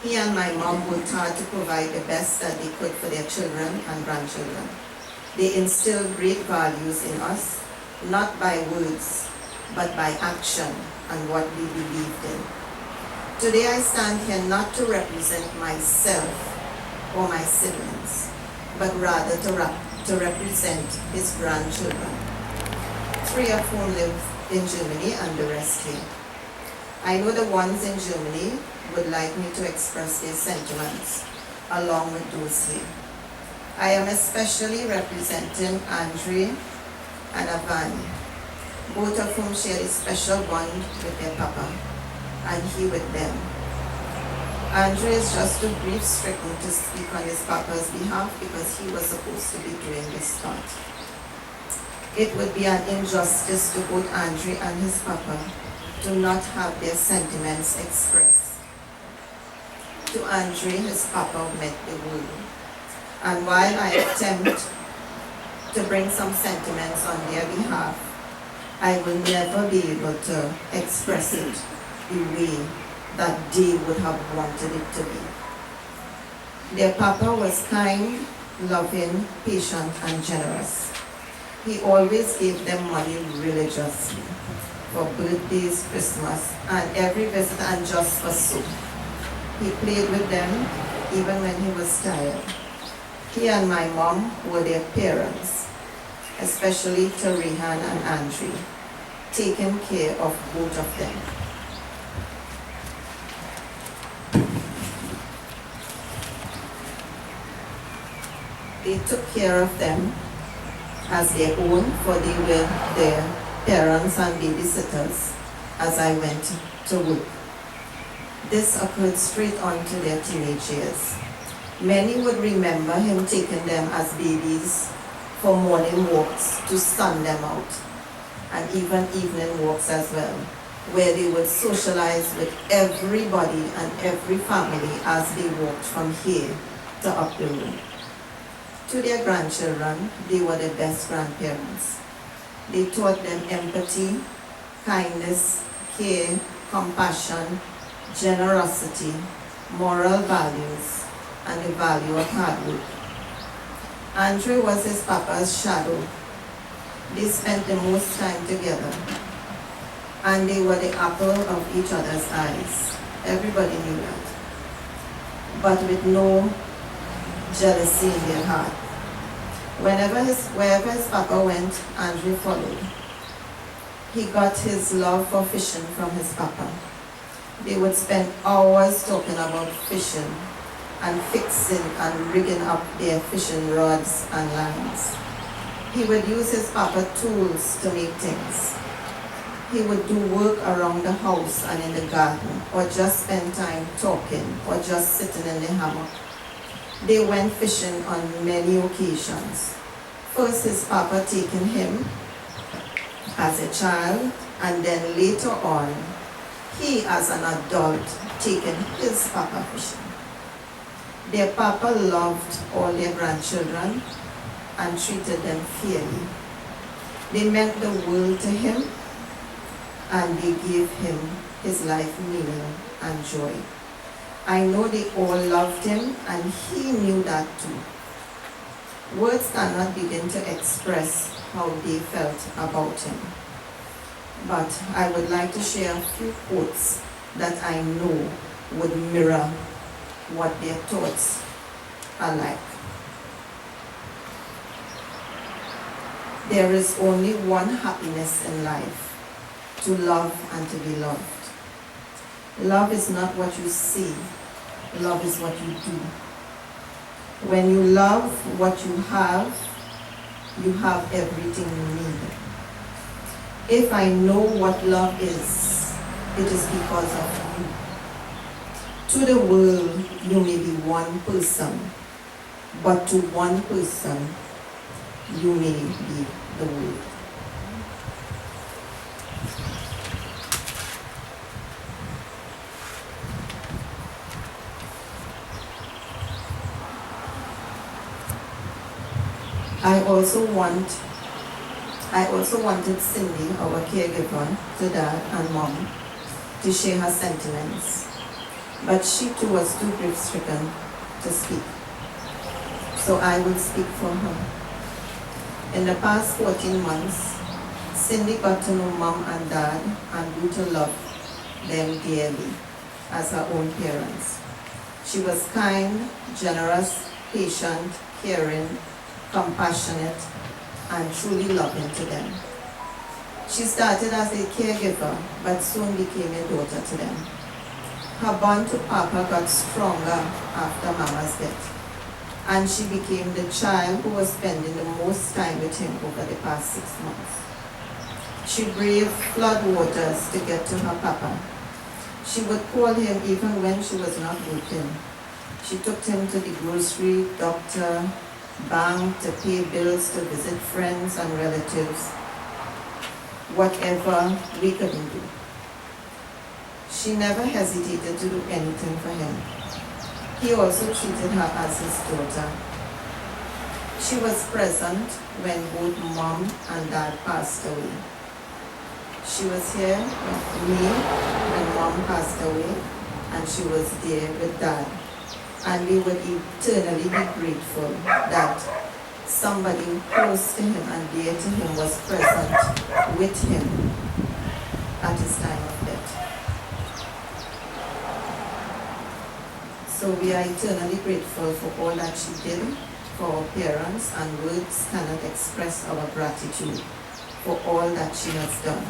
He and my mom worked hard to provide the best that they could for their children and grandchildren. They instilled great values in us, not by words, but by action and what we believed in. Today I stand here not to represent myself or my siblings, but rather to represent his grandchildren, 3 of whom live in Germany and the rest here. I know the ones in Germany would like me to express their sentiments along with those here. I am especially representing Andre and Avani, both of whom share a special bond with their papa, and he with them. Andre is just too grief-stricken to speak on his papa's behalf because he was supposed to be doing this part. It would be an injustice to both Andre and his papa to not have their sentiments expressed. To Andre, his papa meant the world. And while I attempt to bring some sentiments on their behalf, I will never be able to express it the way that they would have wanted it to be. Their papa was kind, loving, patient, and generous. He always gave them money religiously for birthdays, Christmas, and every visit, and just for soup. He played with them even when he was tired. He and my mom were their parents, especially to Rehan and Andre, taking care of both of them. They took care of them as their own, for they were their parents and babysitters as I went to work. This occurred straight on to their teenage years. Many would remember him taking them as babies for morning walks to sun them out, and even evening walks as well, where they would socialize with everybody and every family as they walked from here to up the road. To their grandchildren, they were the best grandparents. They taught them empathy, kindness, care, compassion, generosity, moral values, and the value of hard work. Andre was his papa's shadow. They spent the most time together, and they were the apple of each other's eyes. Everybody knew that. But with no jealousy in their heart. Wherever his papa went, Andre followed. He got his love for fishing from his papa. They would spend hours talking about fishing and fixing and rigging up their fishing rods and lines. He would use his papa tools to make things. He would do work around the house and in the garden, or just spend time talking, or just sitting in the hammock. They went fishing on many occasions. First his papa taking him as a child, and then later on, he as an adult taking his papa fishing. Their papa loved all their grandchildren and treated them fairly. They meant the world to him, and they gave him his life meaning and joy. I know they all loved him, and he knew that too. Words cannot begin to express how they felt about him. But I would like to share a few quotes that I know would mirror what their thoughts are like. There is only one happiness in life: to love and to be loved. Love is not what you see, love is what you do. When you love what you have everything you need. If I know what love is, it is because of you. To the world, you may be one person, but to one person, you may be the world. I also wanted Cindy, our caregiver, to Dad and Mom, to share her sentiments, but she too was too grief-stricken to speak. So I will speak for her. In the past 14 months, Cindy got to know Mom and Dad and grew to love them dearly as her own parents. She was kind, generous, patient, caring, compassionate, and truly loving to them. She started as a caregiver, but soon became a daughter to them. Her bond to Papa got stronger after Mama's death, and she became the child who was spending the most time with him over the past 6 months. She braved flood waters to get to her Papa. She would call him even when she was not working. She took him to the grocery, doctor, bank, to pay bills, to visit friends and relatives, whatever we couldn't do. She never hesitated to do anything for him. He also treated her as his daughter. She was present when both Mom and Dad passed away. She was here with me when Mom passed away, and she was there with Dad. And we would eternally be grateful that somebody close to him and dear to him was present with him at his time of death. So we are eternally grateful for all that she did for our parents, and words cannot express our gratitude for all that she has done.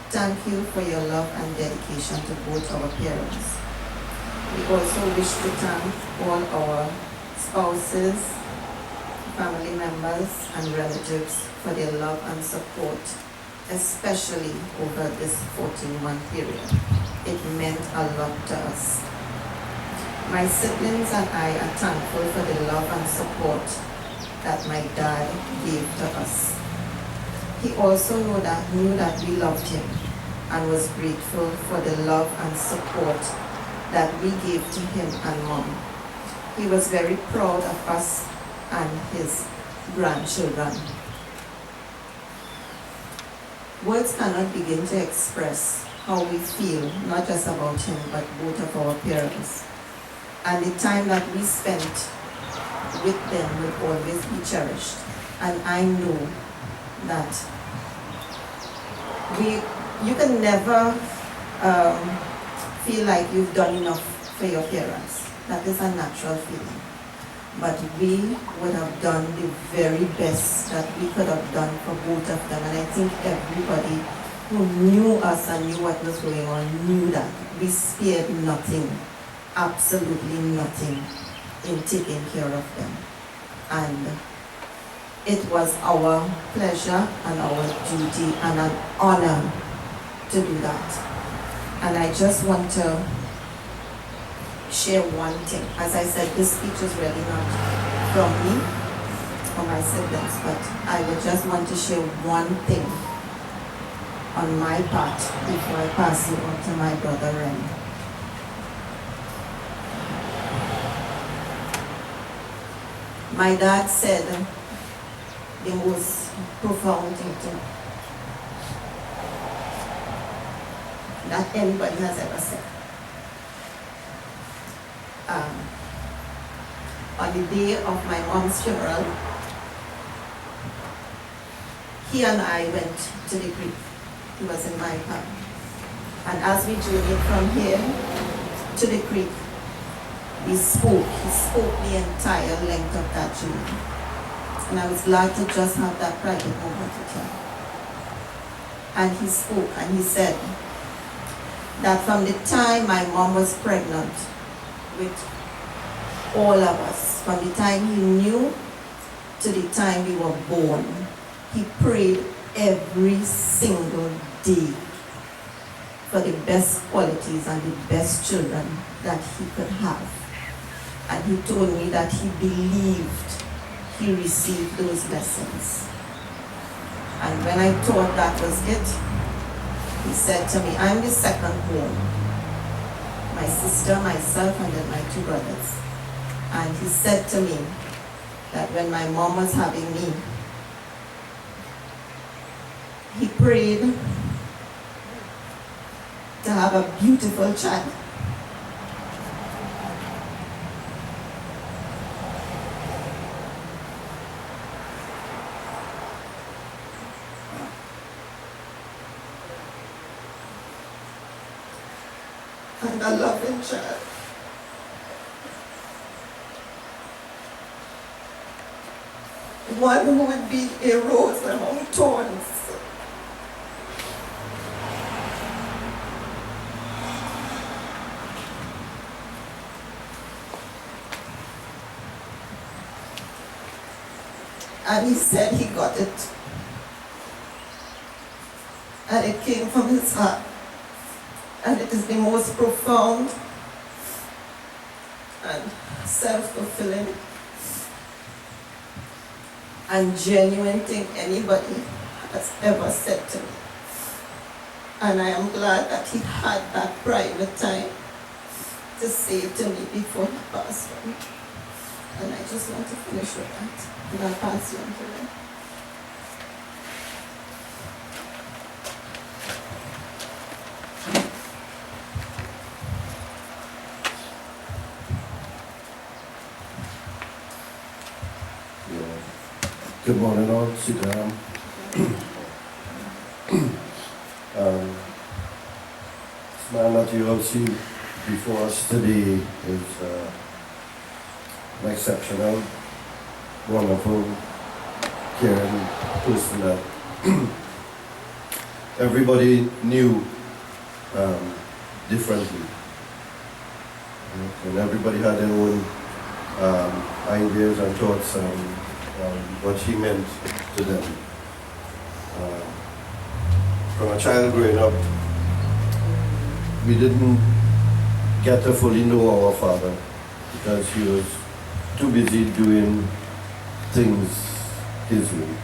Thank you for your love and dedication to both our parents. We also wish to thank all our spouses, family members, and relatives for their love and support, especially over this 14-month period. It meant a lot to us. My siblings and I are thankful for the love and support that my dad gave to us. He also knew that we loved him and was grateful for the love and support that we gave to him and Mom. He was very proud of us and his grandchildren. Words cannot begin to express how we feel, not just about him, but both of our parents. And the time that we spent with them will always be cherished. And I know that you can never feel like you've done enough for your parents. That is a natural feeling. But we would have done the very best that we could have done for both of them. And I think everybody who knew us and knew what was going on knew that. We spared nothing, absolutely nothing, in taking care of them. And it was our pleasure and our duty and an honor to do that. And I just want to share one thing. As I said, this speech is really not from me or my siblings, but I would just want to share one thing on my part before I pass you on to my brother Ren. My dad said the most profound thing to me that anybody has ever said. On the day of my mom's funeral, he and I went to the creek. He was in my car. And as we journeyed from here to the creek, he spoke the entire length of that journey. And I was glad to just have that private moment with him. And he spoke and he said that from the time my mom was pregnant with all of us, from the time he knew to the time we were born, he prayed every single day for the best qualities and the best children that he could have. And he told me that he believed he received those blessings. And when I thought that was it, he said to me, I'm the second born. My sister, myself, and then my two brothers. And he said to me that when my mom was having me, he prayed to have a beautiful child. And a loving child. One who would be a rose among thorns. And he said he got it. And it came from his heart. And it is the most profound and self-fulfilling and genuine thing anybody has ever said to me. And I am glad that he had that private time to say it to me before he passed on. And I just want to finish with that. And I'll pass you on to him. Good morning all, sit down. This man that you all see before us today is an exceptional, wonderful, caring person that everybody knew differently. And everybody had their own ideas and thoughts on what she meant to them. From a child growing up, we didn't get to fully know our father because he was too busy doing things his way.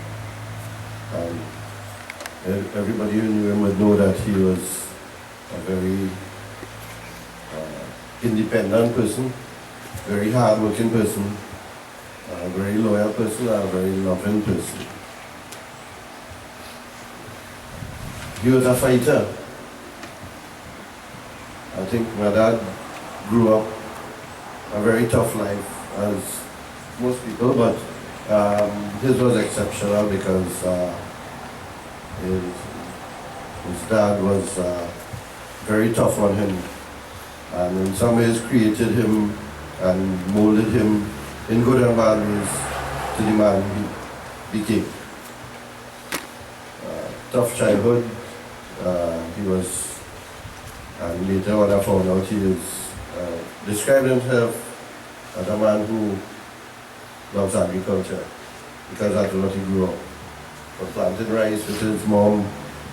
Everybody who knew him would know that he was a very independent person, very hard-working person, a very loyal person, a very loving person. He was a fighter. I think my dad grew up a very tough life, as most people, but his was exceptional because his dad was very tough on him, and in some ways created him and molded him in good and bad ways to the man he became. Tough childhood. He was, and later on I found out he is, described himself as a man who loves agriculture, because that's what he grew up. For planting rice with his mom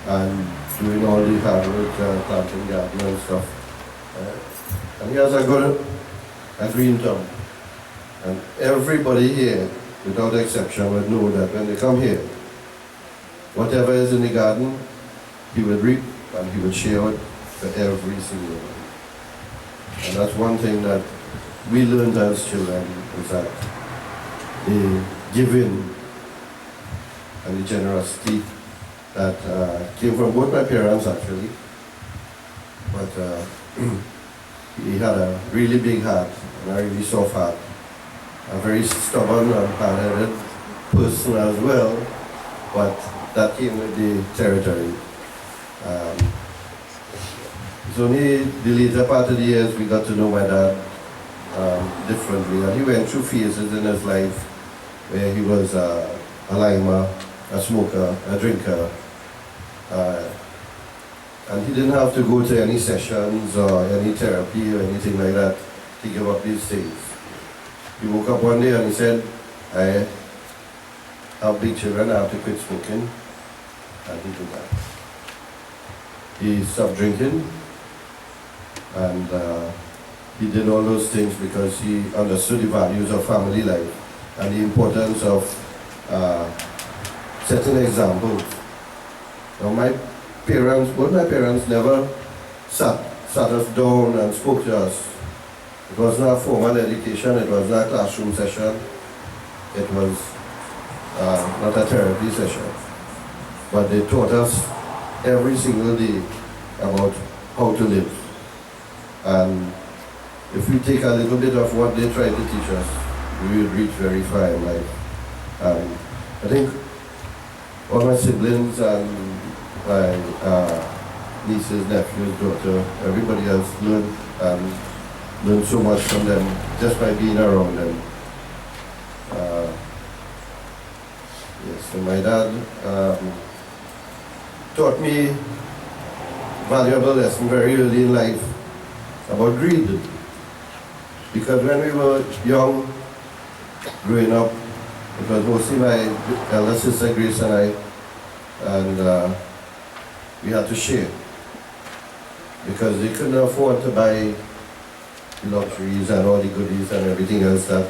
and doing all the hard work, planting garden and stuff. And he has a green thumb. And everybody here, without exception, would know that when they come here, whatever is in the garden, he would reap and he would share it for every single one. And that's one thing that we learned as children, is that the giving and the generosity that came from both my parents actually. But he had a really big heart and a really soft heart. A very stubborn and hard-headed person as well, but that came with the territory. It's only the later part of the years we got to know my dad differently, and he went through phases in his life where he was a limer, a smoker, a drinker, and he didn't have to go to any sessions or any therapy or anything like that to give up these things. He woke up one day and he said, I have big children, I have to quit smoking, and he did that. He stopped drinking, and he did all those things because he understood the values of family life and the importance of setting examples. Now both my parents never sat us down and spoke to us. It was not a formal education, it was not a classroom session, it was not a therapy session. But they taught us every single day about how to live. And if we take a little bit of what they try to teach us, we will reach very far in life. I think all my siblings and my nieces, nephews, daughter, everybody has learned so much from them just by being around them. Yes, and my dad taught me valuable lesson very early in life about greed. Because when we were young, growing up, it was mostly my elder sister Grace and I, and we had to share. Because they couldn't afford to buy luxuries and all the goodies and everything else that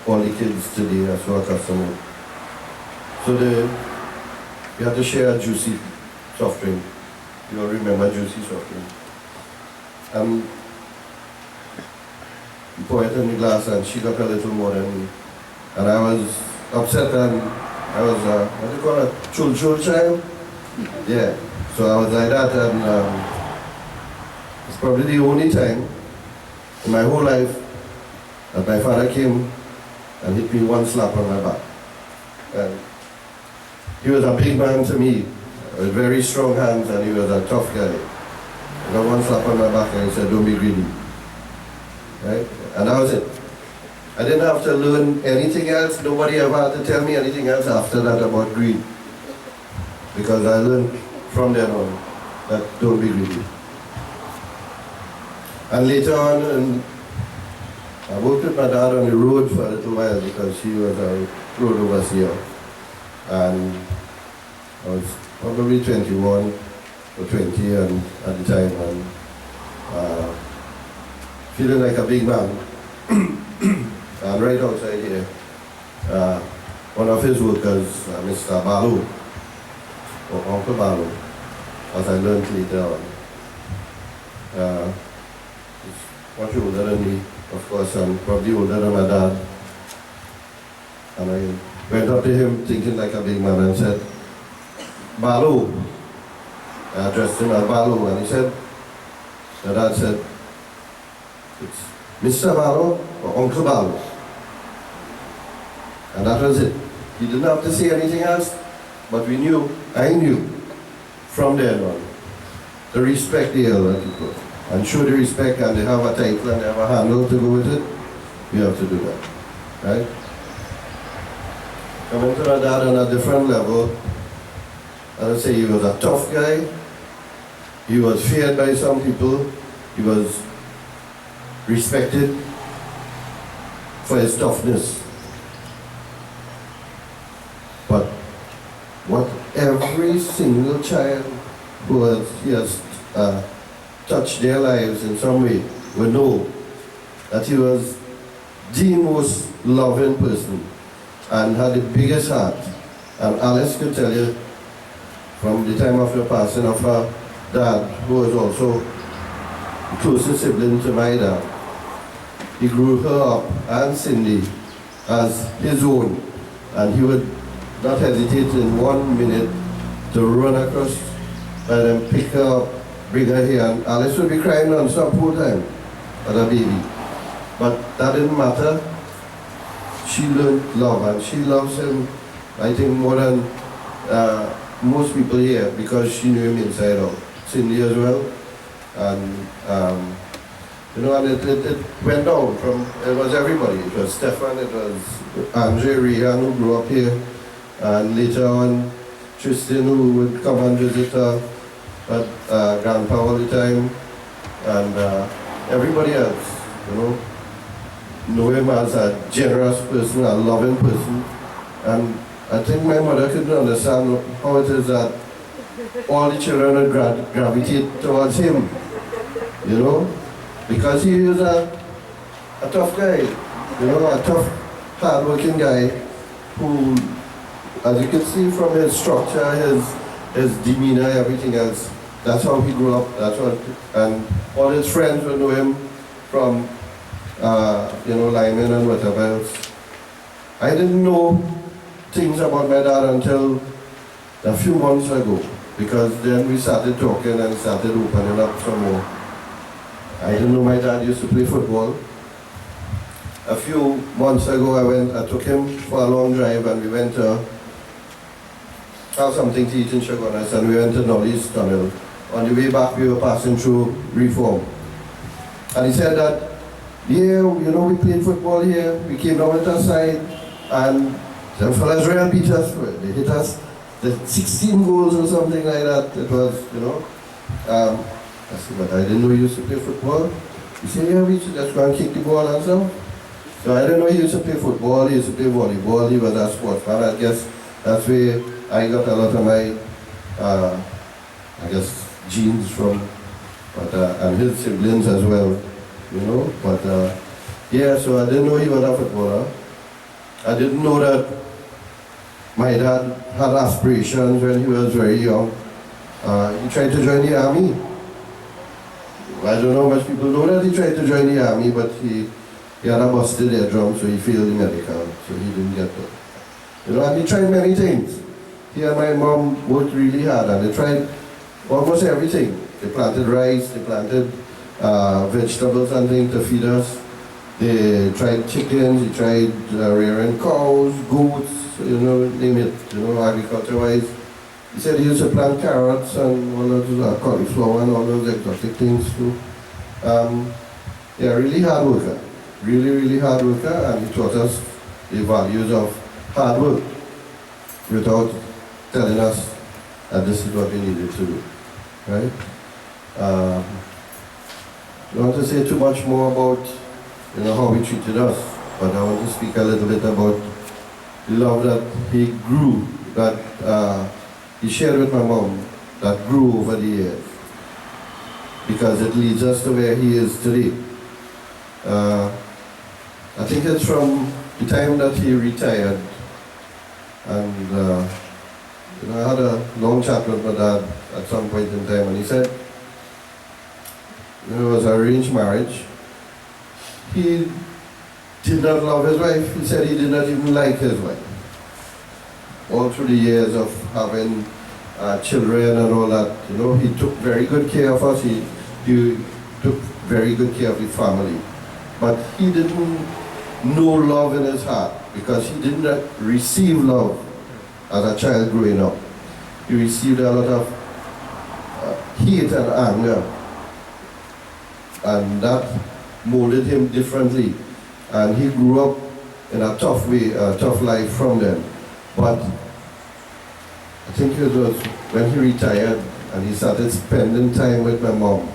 all the kids today are so accustomed to. So we had to share a juicy soft drink. You all remember juicy soft drink. You pour it in the glass and she got a little more than me. And I was upset, and I was, what do you call it, chul child? Yeah, so I was like that, and it's probably the only time in my whole life that my father came and hit me one slap on my back. And he was a big man to me, with very strong hands, and he was a tough guy. I got one slap on my back and he said, don't be greedy. Right? And that was it. I didn't have to learn anything else. Nobody ever had to tell me anything else after that about greed. Because I learned from then on that don't be greedy. And later on, I worked with my dad on the road for a little while because he was a road overseer. And I was probably 21 or 20 and at the time, and feeling like a big man. And right outside here, one of his workers, Mr. Balu, or Uncle Balu, as I learned later on. He's much older than me, of course, and probably older than my dad. And I went up to him thinking like a big man and said, Balu. I addressed him as Balu, and he said, my dad said, it's Mr. Balu or Uncle Balu. And that was it. He didn't have to say anything else, but we knew, I knew, from then on, to respect the elder people. And show the respect, and they have a title and they have a handle to go with it, you have to do that. Right? Coming to my dad on a different level, I would say he was a tough guy. He was feared by some people. He was respected for his toughness. But what every single child who has touched their lives in some way will know that he was the most loving person and had the biggest heart. And Alice could tell you from the time of the passing of her dad, who was also the closest sibling to my dad. He grew her up and Cindy as his own, and he would not hesitate in 1 minute to run across and then pick her up, bring her here, and Alice would be crying non-stop all the time as a baby. But that didn't matter. She learned love, and she loves him, I think, more than most people here, because she knew him inside out. Cindy as well. And and it went down from, it was everybody. It was Stefan, it was Andre Rehan, who grew up here, and later on Tristan, who would come and visit her at Grandpa all the time, and everybody else, know him as a generous person, a loving person. And I think my mother couldn't understand how it is that all the children would gravitate towards him, because he is a tough guy, a tough, hard-working guy who, as you can see from his structure, his demeanor, everything else, that's how he grew up. And all his friends would know him from, Lyman and whatever else. I didn't know things about my dad until a few months ago, because then we started talking and started opening up some more. I didn't know my dad used to play football. A few months ago I took him for a long drive, and we went to have something to eat in Chagonas, and we went to Nolly's Tunnel. On the way back we were passing through Reform. And he said that, yeah, we played football here, we came down with our side, and the fellas real beat us. They hit us, the 16 goals or something like that. It was, I said, but I didn't know he used to play football. He said, yeah, we should just go and kick the ball and stuff. So I didn't know he used to play football, he used to play volleyball, he was a sportsman. I guess that's where I got a lot of my, genes from, and his siblings as well, But yeah, so I didn't know he was a footballer. I didn't know that my dad had aspirations when he was very young. He tried to join the army. I don't know much people know that he tried to join the army, but he had a busted eardrum, so he failed the medical, so he didn't get that. And he tried many things. He and my mom worked really hard, and they tried almost everything. They planted rice, they planted vegetables and things to feed us. They tried chickens, they tried rearing cows, goats, name it, agriculture-wise. He said he used to plant carrots and all those cauliflower and all those exotic things too. Really hard worker, really hard worker, and he taught us the values of hard work without telling us that this is what we needed to do, right? I don't want to say too much more about how he treated us, but I want to speak a little bit about the love that he grew, that he shared with my mom, that grew over the years, because it leads us to where he is today. I think it's from the time that he retired, and I had a long chat with my dad at some point in time, and he said, it was an arranged marriage. He did not love his wife. He said he did not even like his wife. All through the years of having children and all that, he took very good care of us. He took very good care of the family. But he didn't know love in his heart because he did not receive love as a child growing up. He received a lot of hate and anger. And that molded him differently. And he grew up in a tough way, a tough life from them. But I think it was when he retired and he started spending time with my mom,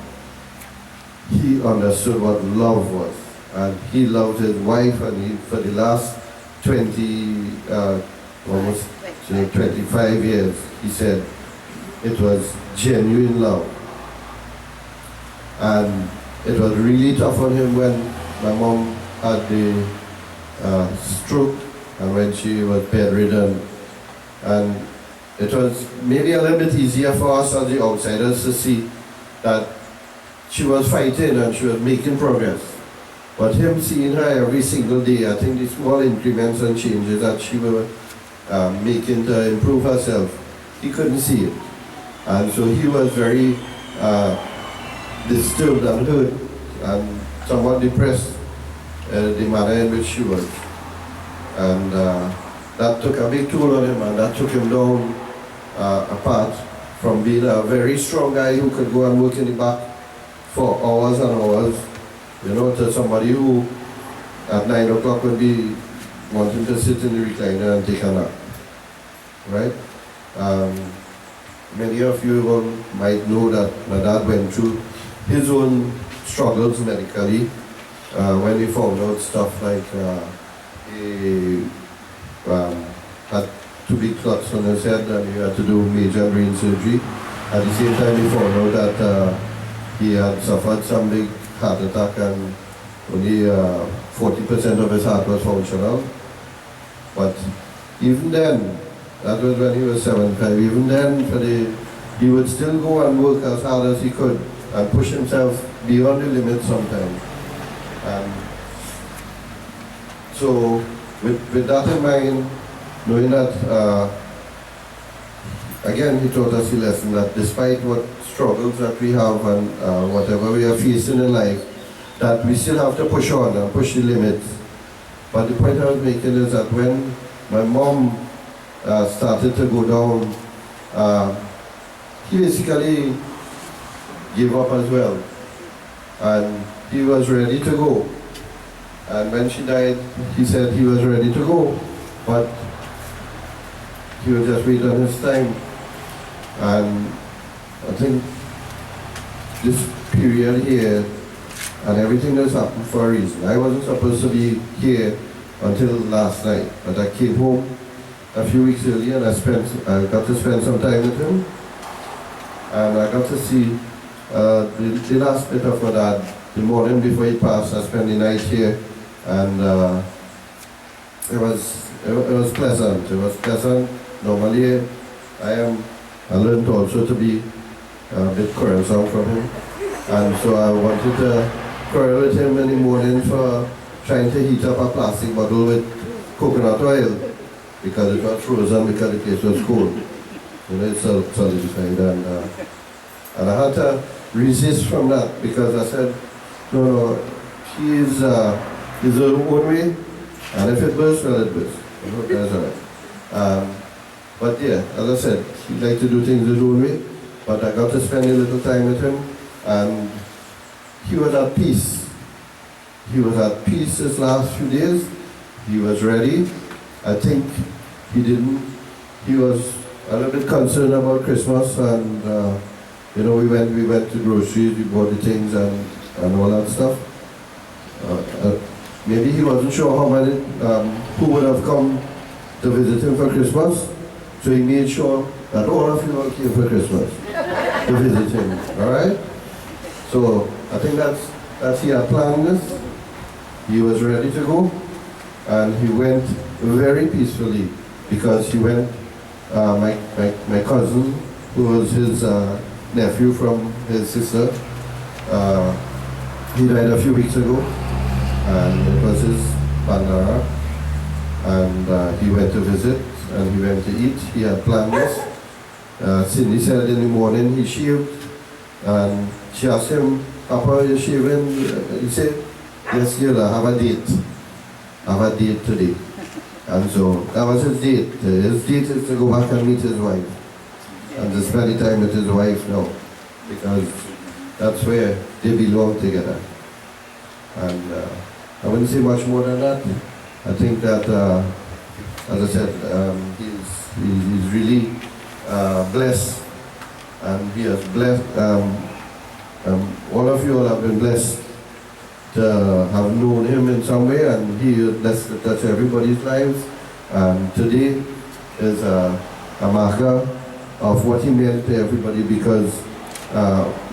he understood what love was. And he loved his wife, and for the last 25 years, he said it was genuine love. And it was really tough on him when my mom had the stroke and when she was bedridden. And it was maybe a little bit easier for us as the outsiders to see that she was fighting and she was making progress. But him seeing her every single day, I think the small increments and changes that she was making to improve herself, he couldn't see it. And so he was very disturbed and hurt and somewhat depressed the manner in which she was. And that took a big toll on him, and that took him down apart from being a very strong guy who could go and work in the back for hours and hours, to somebody who at 9 o'clock would be wanting to sit in the recliner and take a nap, right? Many of you might know that my dad went through his own struggles medically when he found out stuff like he had 2 big clots on his head and he had to do major brain surgery. At the same time, he found out that he had suffered some big heart attack and only 40% of his heart was functional. But even then, that was when he was 75, even then he would still go and work as hard as he could and push himself beyond the limit sometimes. And so with that in mind, knowing that, again, he taught us the lesson that despite what struggles that we have and whatever we are facing in life, that we still have to push on and push the limits. But the point I was making is that when my mom started to go down, he basically gave up as well. And he was ready to go. And when she died, he said he was ready to go. But he was just waiting on his time. And I think this period here and everything that's happened for a reason. I wasn't supposed to be here until last night, but I came home a few weeks earlier and I got to spend some time with him. And I got to see the last bit of my dad. The morning before he passed, I spent the night here, and it was pleasant. It was pleasant. Normally, I learned also to be a bit quarrelsome from him, and so I wanted to quarrel with him in the morning for trying to heat up a plastic bottle with coconut oil because it was frozen because the place was cold. It's solidified, and I had to resist from that because I said, no, he's her own way, and if it bursts, well, it bursts. That's all right. But yeah, as I said, he liked to do things his own way, but I got to spend a little time with him, and he was at peace. He was at peace this last few days. He was ready. I think he was a little bit concerned about Christmas, and we went to groceries, we bought the things and all that stuff. Maybe he wasn't sure how many, who would have come to visit him for Christmas, so he made sure that all of you all came for Christmas to visit him, all right? So I think that's he had planned this. He was ready to go, and he went very peacefully because he went, my cousin, who was his nephew from his sister, he died a few weeks ago, and it was his Bandara, and he went to visit and he went to eat. He had planned this. Cindy said in the morning he shaved, and she asked him, "Papa, are you shaving?" He said, "Yes, girl, I have a date. I have a date today." And so that was his date. His date is to go back and meet his wife and to spend time with his wife now, because that's where they belong together. And I wouldn't say much more than that. I think that, as I said, he's really blessed, and he has blessed. All of you all have been blessed to have known him in some way, and he is blessed to touch everybody's lives. And today is a marker of what he meant to everybody, because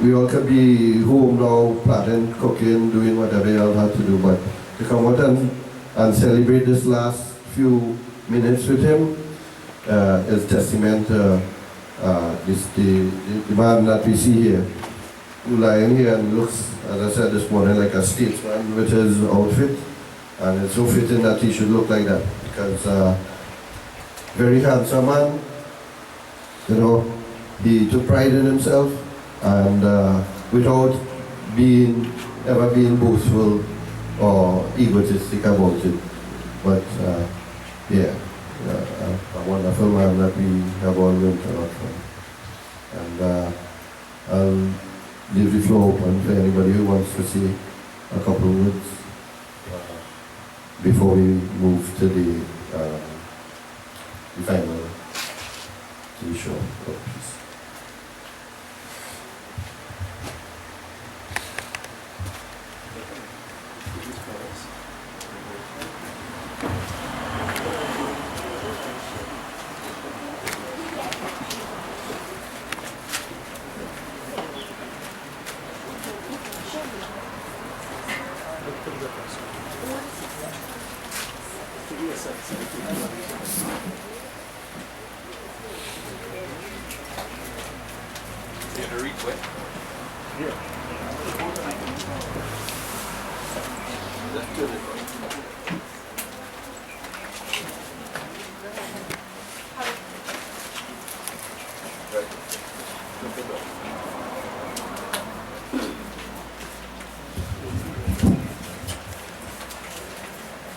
we all could be home now, planning, cooking, doing whatever you all had to do, but to come out and celebrate this last few minutes with him is testament to the man that we see here, who lying here and looks, as I said this morning, like a statesman with his outfit, and it's so fitting that he should look like that, because very handsome man, you know, he took pride in himself, and without ever being boastful or egotistic about it. But yeah, a wonderful man that we have all learned a lot from. And I'll leave the floor open for anybody who wants to say a couple of words before we move to the final to the show. Please.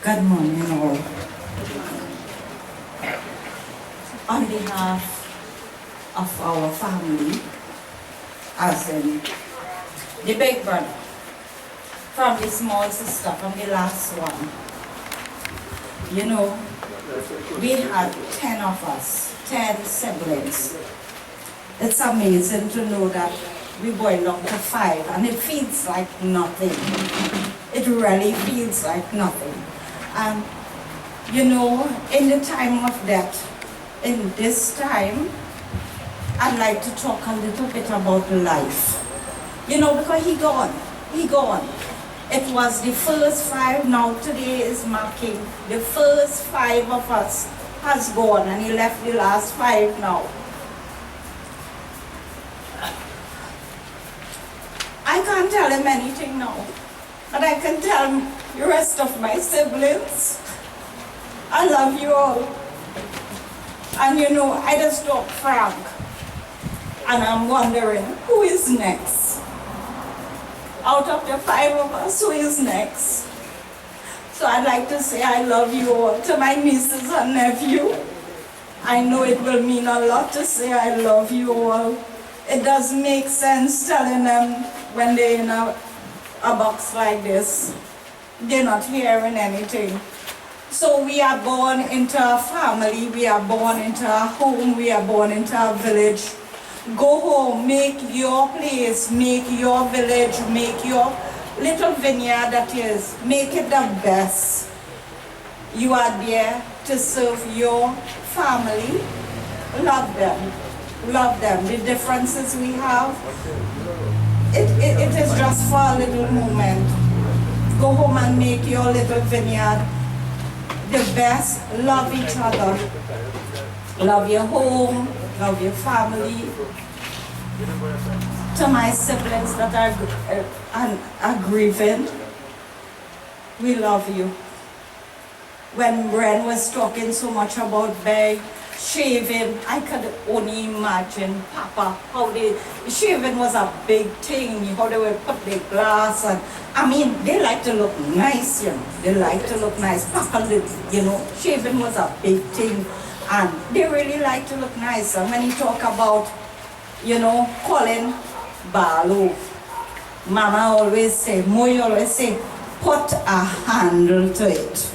Good morning, all. On behalf of our family, as in the big brother, from the small sister, from the last one, you know, we had 10 of us, 10 siblings. It's amazing to know that we boiled down to 5, and it feels like nothing. It really feels like nothing. And you know, in the time of death, in this time, I'd like to talk a little bit about life. You know, because he gone. It was the first 5, now today is marking the first 5 of us has gone, and he left the last 5 now. I can't tell him anything now, but I can tell him the rest of my siblings, I love you all. And you know, I just talk frank, and I'm wondering, who is next? Out of the 5 of us, who is next? So I'd like to say I love you all. To my nieces and nephew, I know it will mean a lot to say I love you all. It does make sense telling them when they're in a box like this. They're not hearing anything. So we are born into a family, we are born into a home, we are born into a village. Go home, make your place, make your village, make your little vineyard that is, make it the best. You are there to serve your family. Love them. Love them. The differences we have, it is just for a little moment. Go home and make your little vineyard the best. Love each other. Love your home, love your family. To my siblings that are grieving, we love you. when Ren was talking so much about beg, shaving, I could only imagine Papa, how shaving was a big thing, how they would put the glass and, I mean, they like to look nice, you know, they like to look nice. Papa, you know, shaving was a big thing and they really like to look nice. And when you talk about, you know, calling Balu, Mama always say, Moi always say, put a handle to it.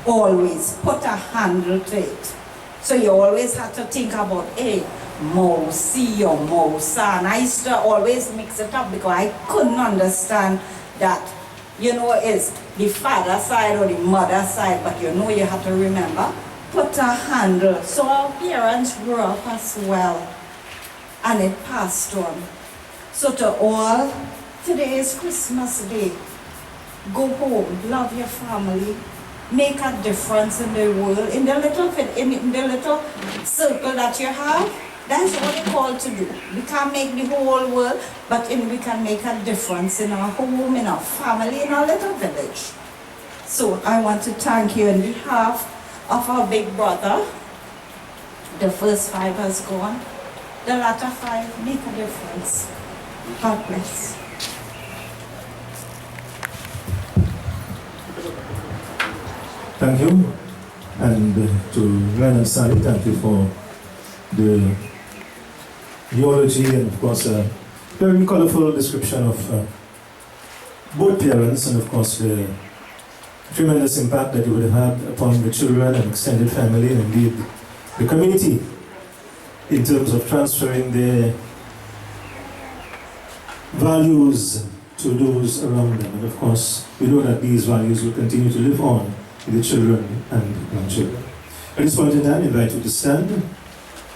Always put a handle to it. So you always have to think about, hey, Mosi or Mosa. And I used to always mix it up because I couldn't understand that, you know, it's the father side or the mother side, but you know you have to remember, put a handle. So our parents grew up as well, and it passed on. So to all, today is Christmas Day. Go home, love your family, make a difference in the world, in the little circle that you have. That's what we're called to do. We can't make the whole world, but we can make a difference in our home, in our family, in our little village. So I want to thank you on behalf of our big brother. The first 5 has gone. The latter 5 make a difference. God bless. Thank you. And to Ren and Sally, thank you for the eulogy and of course a very colorful description of both parents and of course the tremendous impact that you would have had upon the children and extended family and indeed the community in terms of transferring their values to those around them. And of course, we know that these values will continue to live on with the children and grandchildren. At this point in time, I invite you to stand.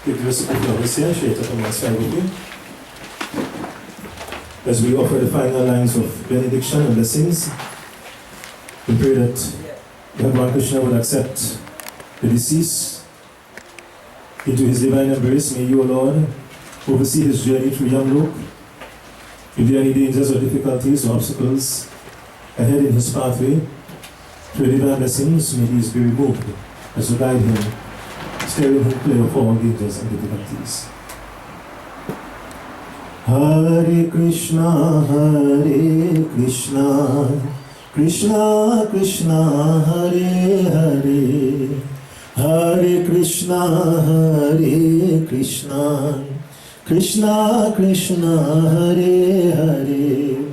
Give us a flowers here, share it up on my side with you. As we offer the final lines of benediction and blessings, we pray that Bhagwan Krishna would accept the deceased into his divine embrace. May you, O Lord, oversee his journey through Yamlok. If there are any dangers or difficulties or obstacles ahead in his pathway, through divine blessings, may these be removed as you guide him, steering him clear of all dangers and difficulties. Hare Krishna, Krishna Krishna, Hare Hare, Hare Krishna, Krishna Krishna, Hare Hare,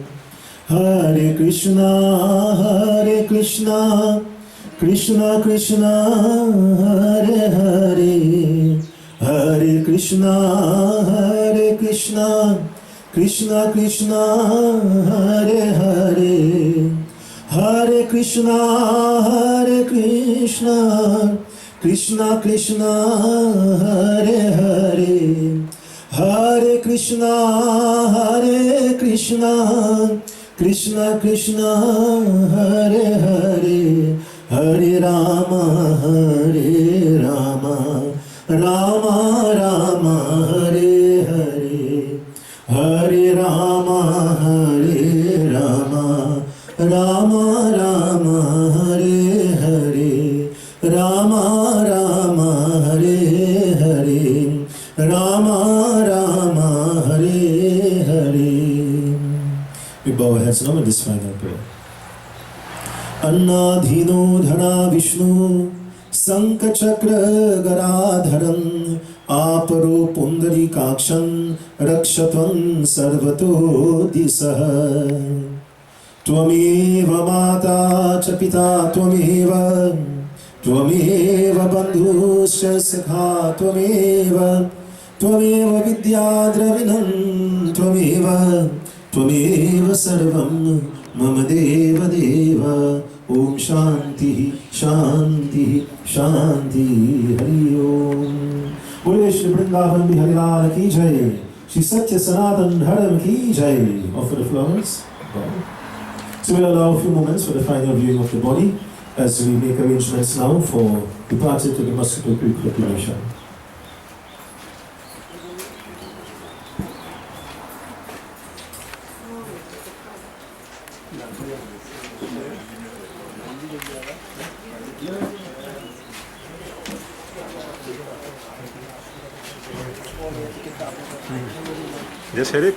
Hare Krishna, Krishna Krishna, Hare Hare, Hare Krishna, Krishna Krishna, Hare Hare, Hare Krishna, Krishna Krishna, Hare Hare, Hare Krishna, Krishna Krishna, Hare Hare, Hare Rama, Rama Rama, Hare Hare, Hare Rama, Rama Rama, Hare Hare, Rama Rama, Hare Hare, Rama Rama, Hare Hare. We bow our heads now in this final prayer. Annadhino dhana Vishnu Sankachakra Garadharam Aparo Pundari Kaksham Rakshatvam Sarvato Disah Tvameva Mata Chapita Tvameva Bandhusya Sakha Tvameva Vidya Dravinam Tvameva Sarvam Mama Deva Deva Om Shanti Shanti Shanti Hari Om. Bole Shri Vrindavan Bihari Lal Ki Jai, Shri Satya Sanatan Dharam Ki Jai. Offer the flowers. So we'll allow a few moments for the final viewing of the body as we make arrangements now for departure to the Mosquito Creek population. Yes, headache?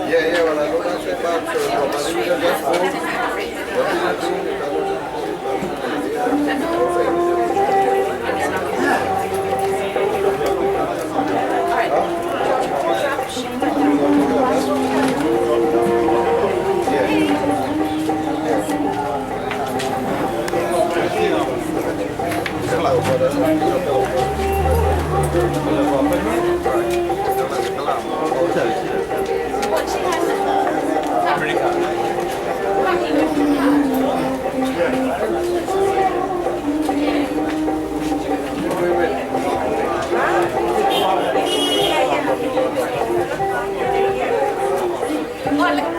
Yeah, when I go back to the just home. What did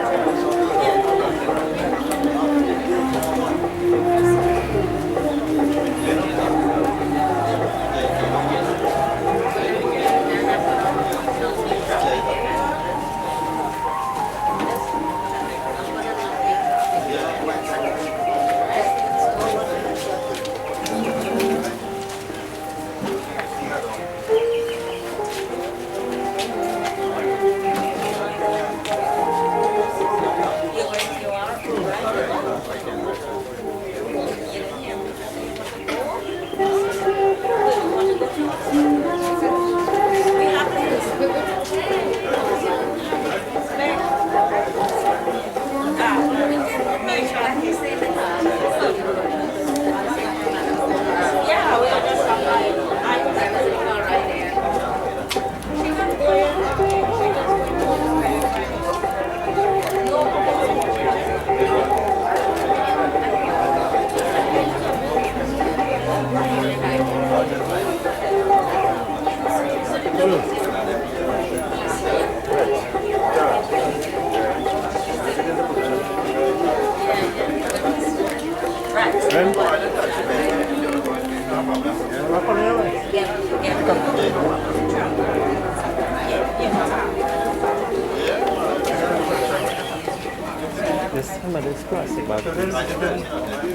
Yes, some of this classic, but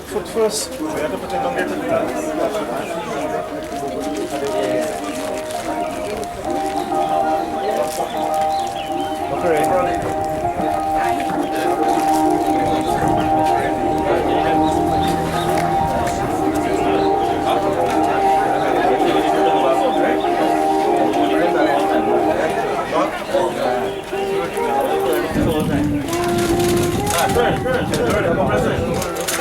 Foot first. We have to put it on Good.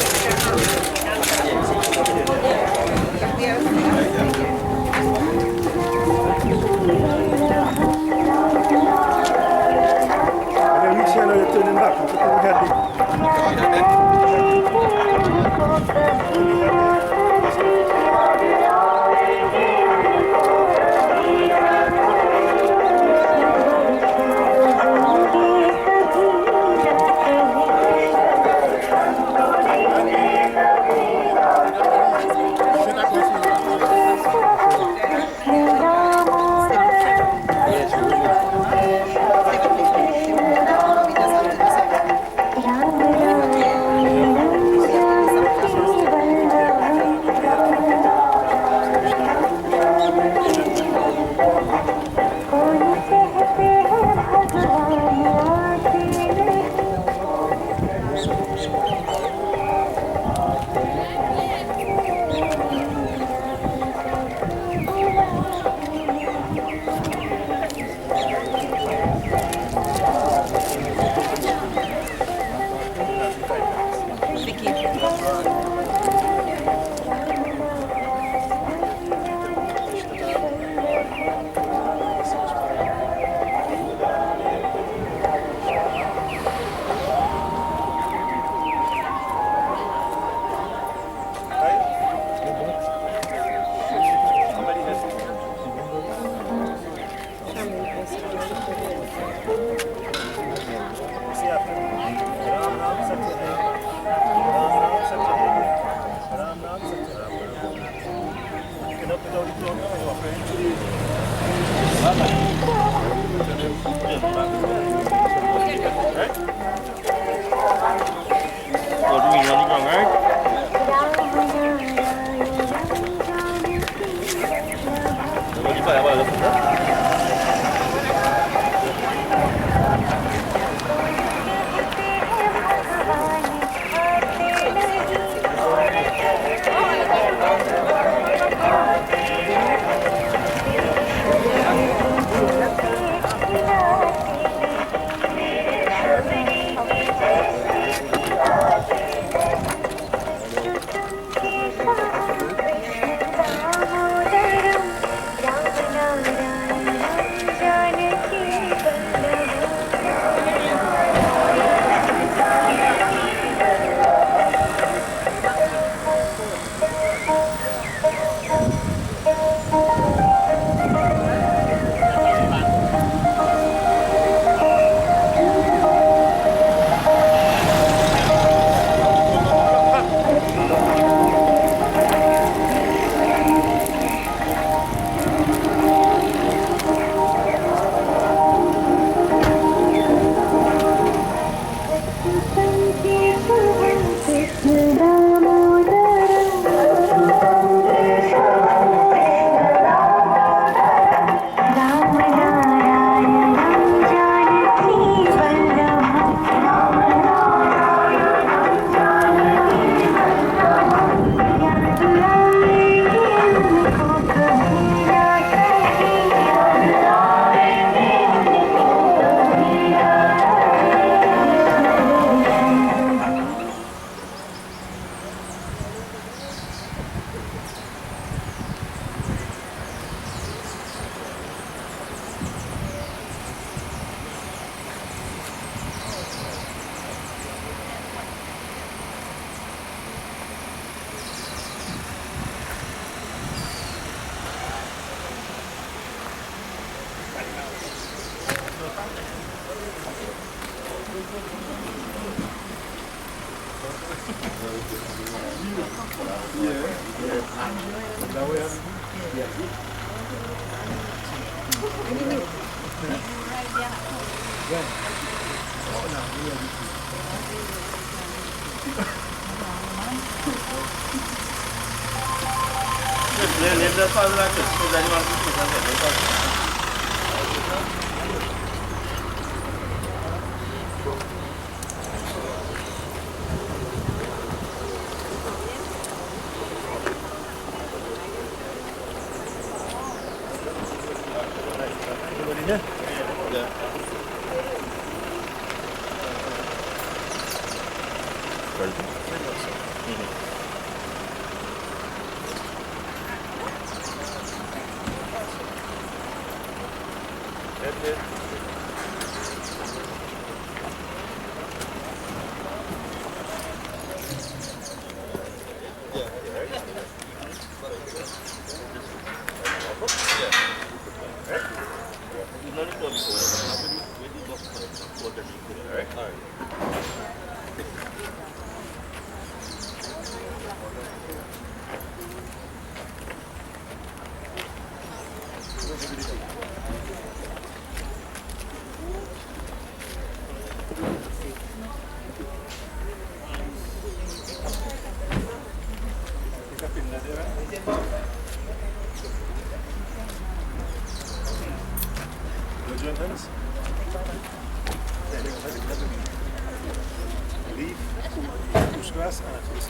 Pushgrass and FCC.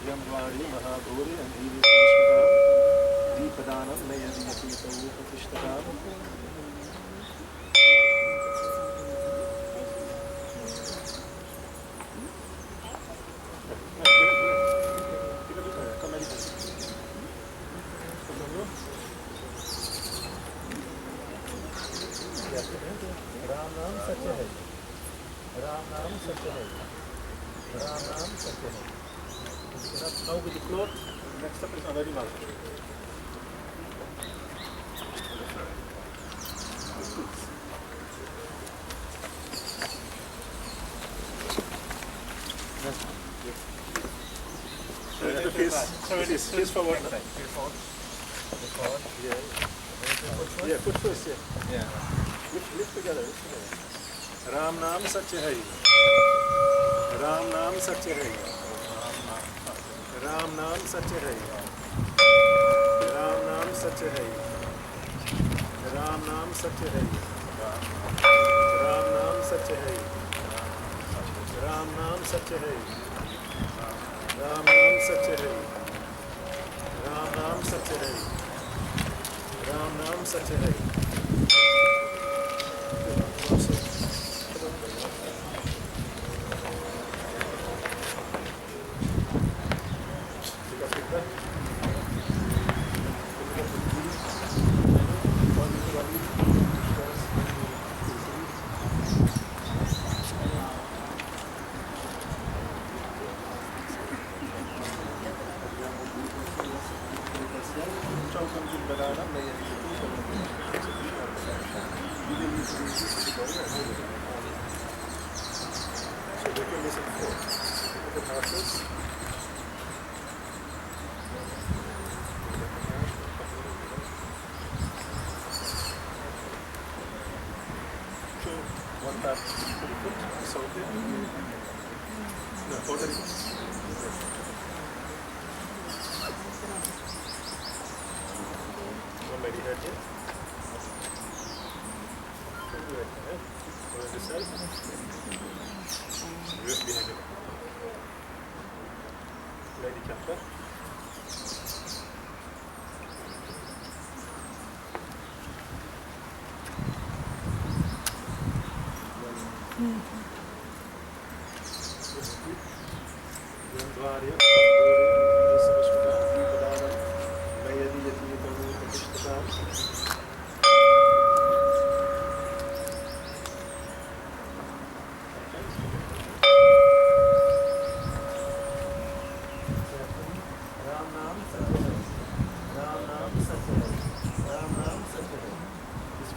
Yamvari Mahabhuri and Devi Saraswata Deepadanam Mayadiyati Savu Patishtatam. Ram Nam Satya Hai. Ram Nam Satya Hai. Ram Nam Satya Hai. Now with the floor, next up is Anari Malka. Face forward. Yeah, put first, yeah. Lift together. Ram Nam Satya Hai. Ram Nam Satya Hai. Ram Nam Satya Hai. Ram Nam Satya Hai. Ram Nam Satya Hai. Ram Nam Satya Hai. Ram Nam Satya Hai. Ram Nam Satya Hai. Ram Nam Satya Hai. Ram Nam Satya Hai. One tap for the foot, so no, totally. Somebody heard it? Over this side. Reverse behind it. Lady camper.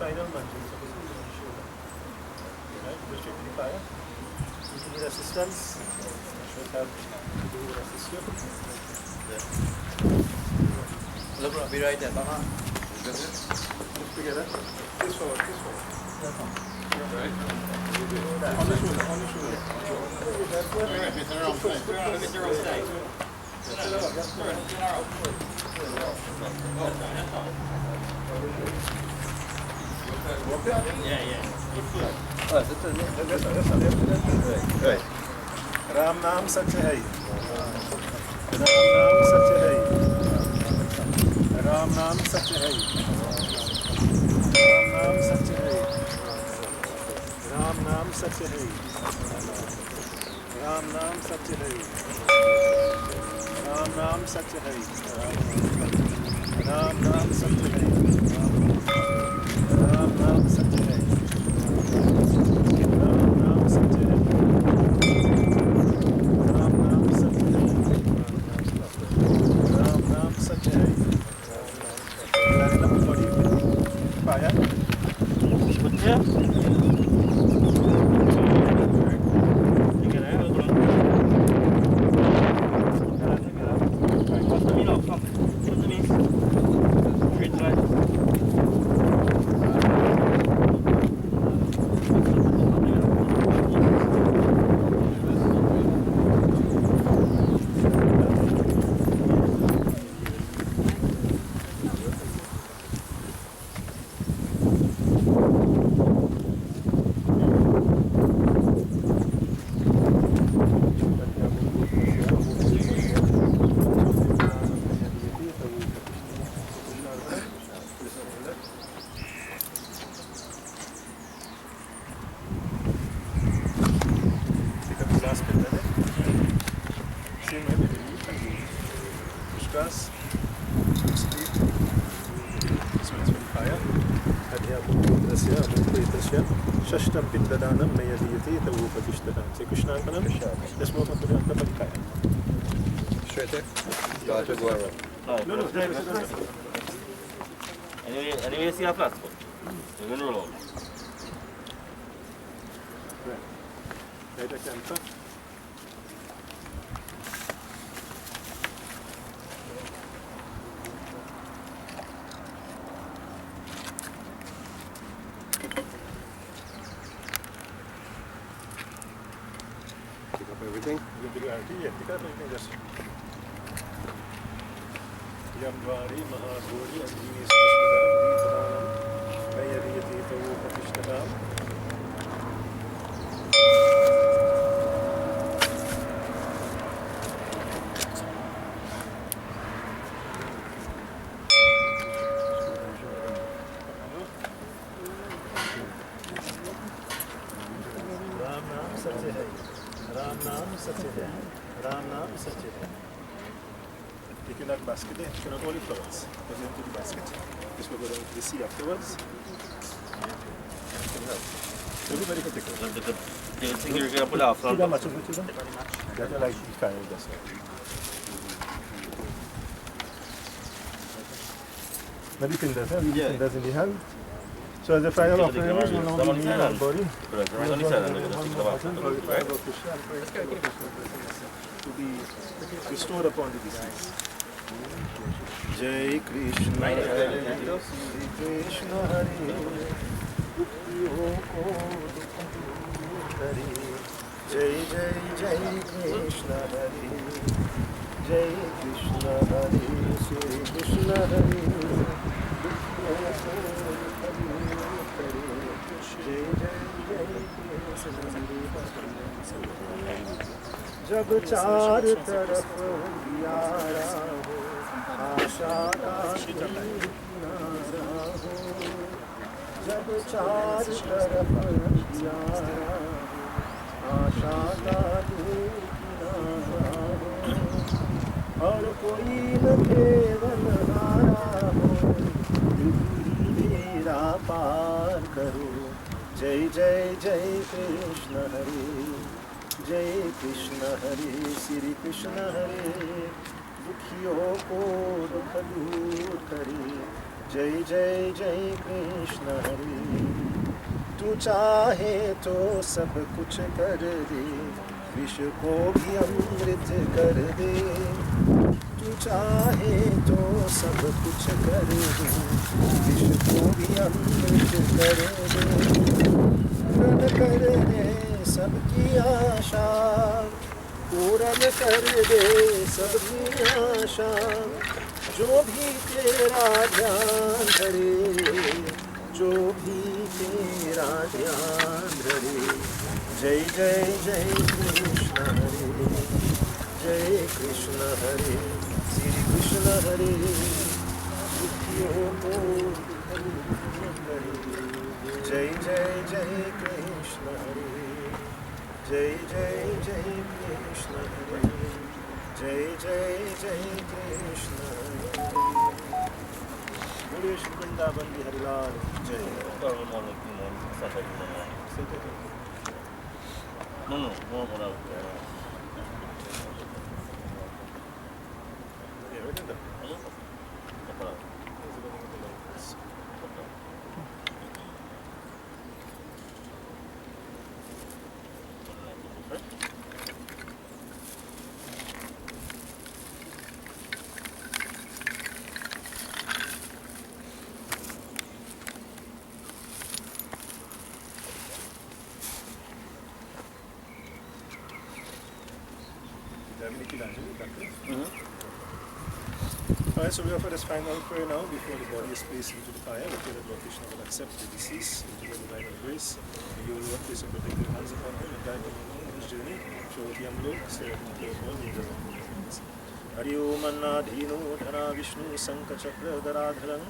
Final mantra is supposed to be on the shoulder. Right? Restrict the fire. If you need assistance, I should have to do assist you. Look, I'll be right there, Mama. Lift together. This forward, this forward. Right. On the shoulder, on the shoulder. Right. Ram Nam Satya Hai. Ram Nam Satya Hai. Ram Nam Satya Hai. Ram Nam Satya Hai. Ram Nam Satya Hai. Ram Nam Satya Hai. Ram Nam Satya Hai. Ram Nam Satya Hai. Ram Nam Satya Hai. Ram Nam Satya Hai. Ram Nam Satya Hai. grass. This one's for the fire. Adhyaputrasya Amupretasya Shashtam Pindadanam Mayadiyati Tavupatishtatam. Say Krishnaankanam. Let's move on to the Antapadikaya. Straight there. No. Anyway, see a flask. You're going to roll out. Right, I can tell. Pick up everything. You can pick up everything. Just Yamvari Mahagori and Dinis Pushpadam Mayadiyati Tavupatishtatam. Ram Naam Satya Hai. Ram Naam Satya Hai. Take your that basket there. You cannot only flowers. Put them into the basket. This will go down to the sea afterwards. Everybody can pick it. The thing you're going to put out See front. that matches with you? That are like the kind of this one. Maybe fingers, leave the fingers in the hand. So as a final offering, you will now be near our body. To be restored upon the deceased. Jai Krishna Hare Krishna Hare Jai Jai Jai Krishna Hare Jai Krishna Hare Shri Krishna Hare जब चार तरफ यारा हो आशा का किनारा हो जब चार तरफ यारा हो आशा का किनारा हो और कोई न केवल हारा हो मेरा पार करो जय जय जय कृष्ण हरे जय कृष्ण हरे श्री कृष्ण हरे दुखियों को दुख दूर करे जय जय जय कृष्ण हरे तू चाहे तो सब कुछ कर दे विष को भी अमृत कर दे तू चाहे तो सब कुछ कर दे विष को भी अमृत कर दे पूर्ण कर दे सबकी आशा पूर्ण कर दे सबकी आशा जो भी तेरा ध्यान धरे जो भी तेरा ध्यान धरे जय जय जय कृष्ण हरे जय कृष्ण हरे श्री कृष्ण हरे दुखियों को जय जय जय कृष्ण हरे जय जय जय कृष्ण हरे जय जय जय कृष्ण हरे बोलिए श्री वृंदावन बिहारी लाल जय No. Yeah, right in there. Alright, so we offer this final prayer now before the body is placed into the fire. We pray that Lord Krishna will accept the deceased into the divine grace. You will work this and protect your hands upon him and guide him on his journey. Show the Amlo, stay at home, all the angels of God. Hari Om Annadhino Dhara Vishnu Sanka Chakra Dharadharam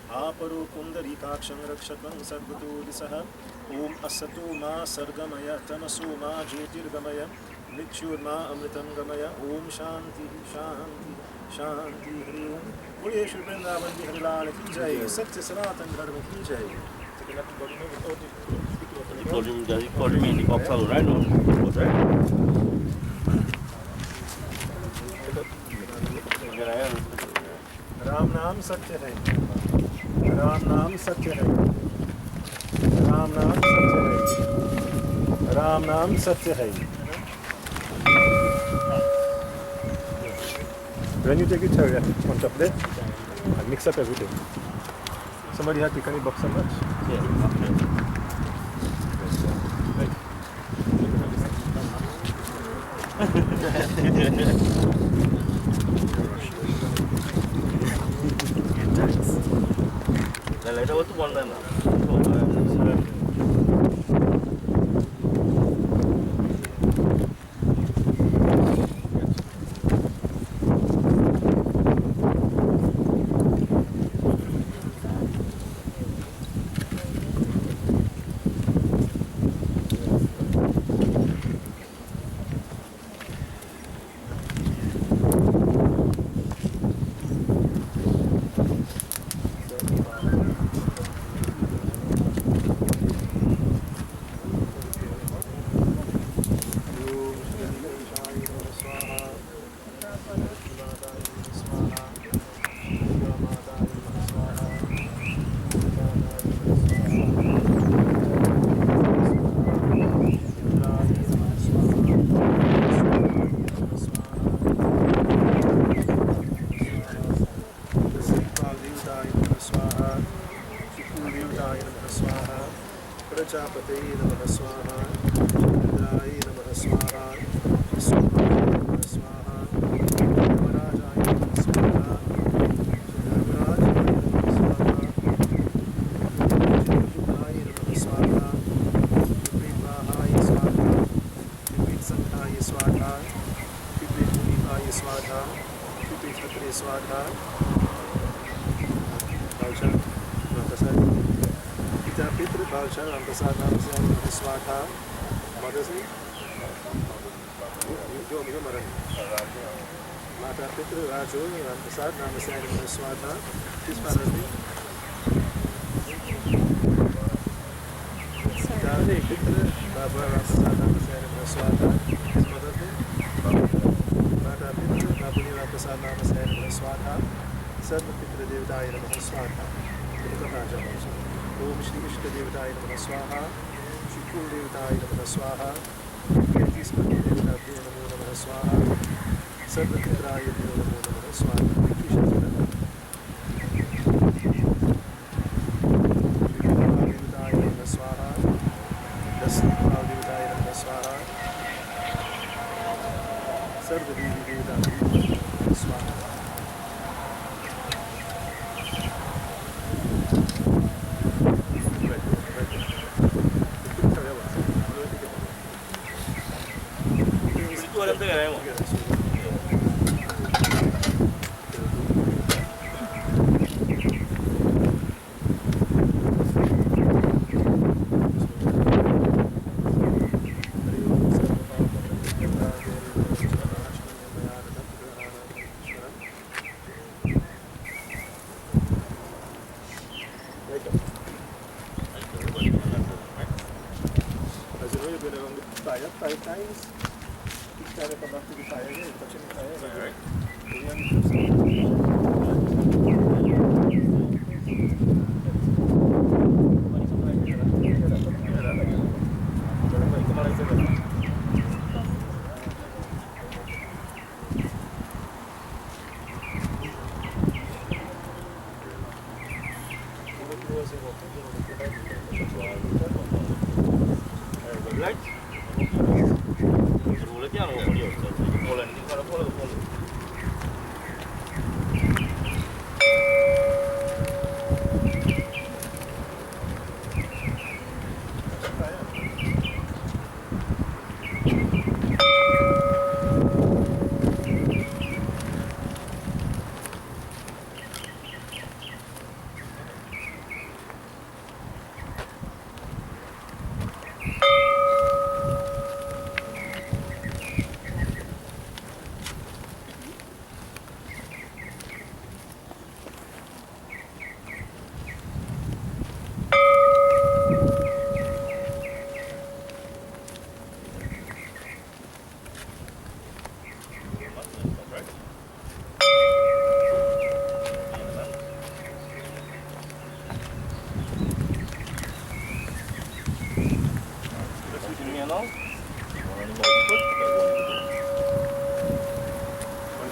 Aparo Pundarikaksham Rakshakam Sarvato Disaha Om Asato Ma Sargamaya Tamaso Ma Jyotirgamaya Mrityurma Amritam Gamaya Om Shanti Shanti शांति हरि ओम। बोलिए श्री वृंदावन बिहारी लाल की जय, सत्य सनातन धर्म की जय। He called me in the box salon, right? No? Was right? Ram नाम सत्य है, राम नाम सत्य है, राम नाम सत्य है, राम नाम सत्य है. When you take it on top there and mix up everything. Somebody had picked any box so much? Yeah. Later, what to one then? प्रजापते नमः स्वाहा, इंद्राय नमः स्वाहा, विष्णुपादाय नमः स्वाहा, धर्मराजाय नमः स्वाहा, धर्मराजाय नमः स्वाहा, चित्रगुप्ताय नमः स्वाहा, विप्रीताय स्वाहा, विप्रीतसंघाय स्वाहा, विप्रीतमुनिभाय स्वाहा, विप्रीतपत्रे स्वाहा. Balchan, Rampersad. Pita Pitra Balchan, Rampersad, Rampersad, Swatha. Mother's name? You Maran. Mata Pitra Raju, Rampersad, Rampersad, Swatha. His father's name? Pita Pitra Babwah, Rampersad, Rampersad, Swatha. His mother's name? Mata Pitra Babwah, Rampersad, Rampersad, Swatha. सर्व पितृ देवताय नमः स्वाहा. ओम श्री इष्ट देवताय नमः स्वाहा, श्री कुल देवताय नमः स्वाहा, यज्ञस्पति देवताभ्यो नमो नमः स्वाहा, सर्व पितराय नमो नमः स्वाहा. देवताय नमः स्वाहा, दशपाल देवताय नमः स्वाहा, सर्व देवी देवताभ्यो नमः स्वाहा. Five times, each time I come back to the fire again, touching the fire. Right.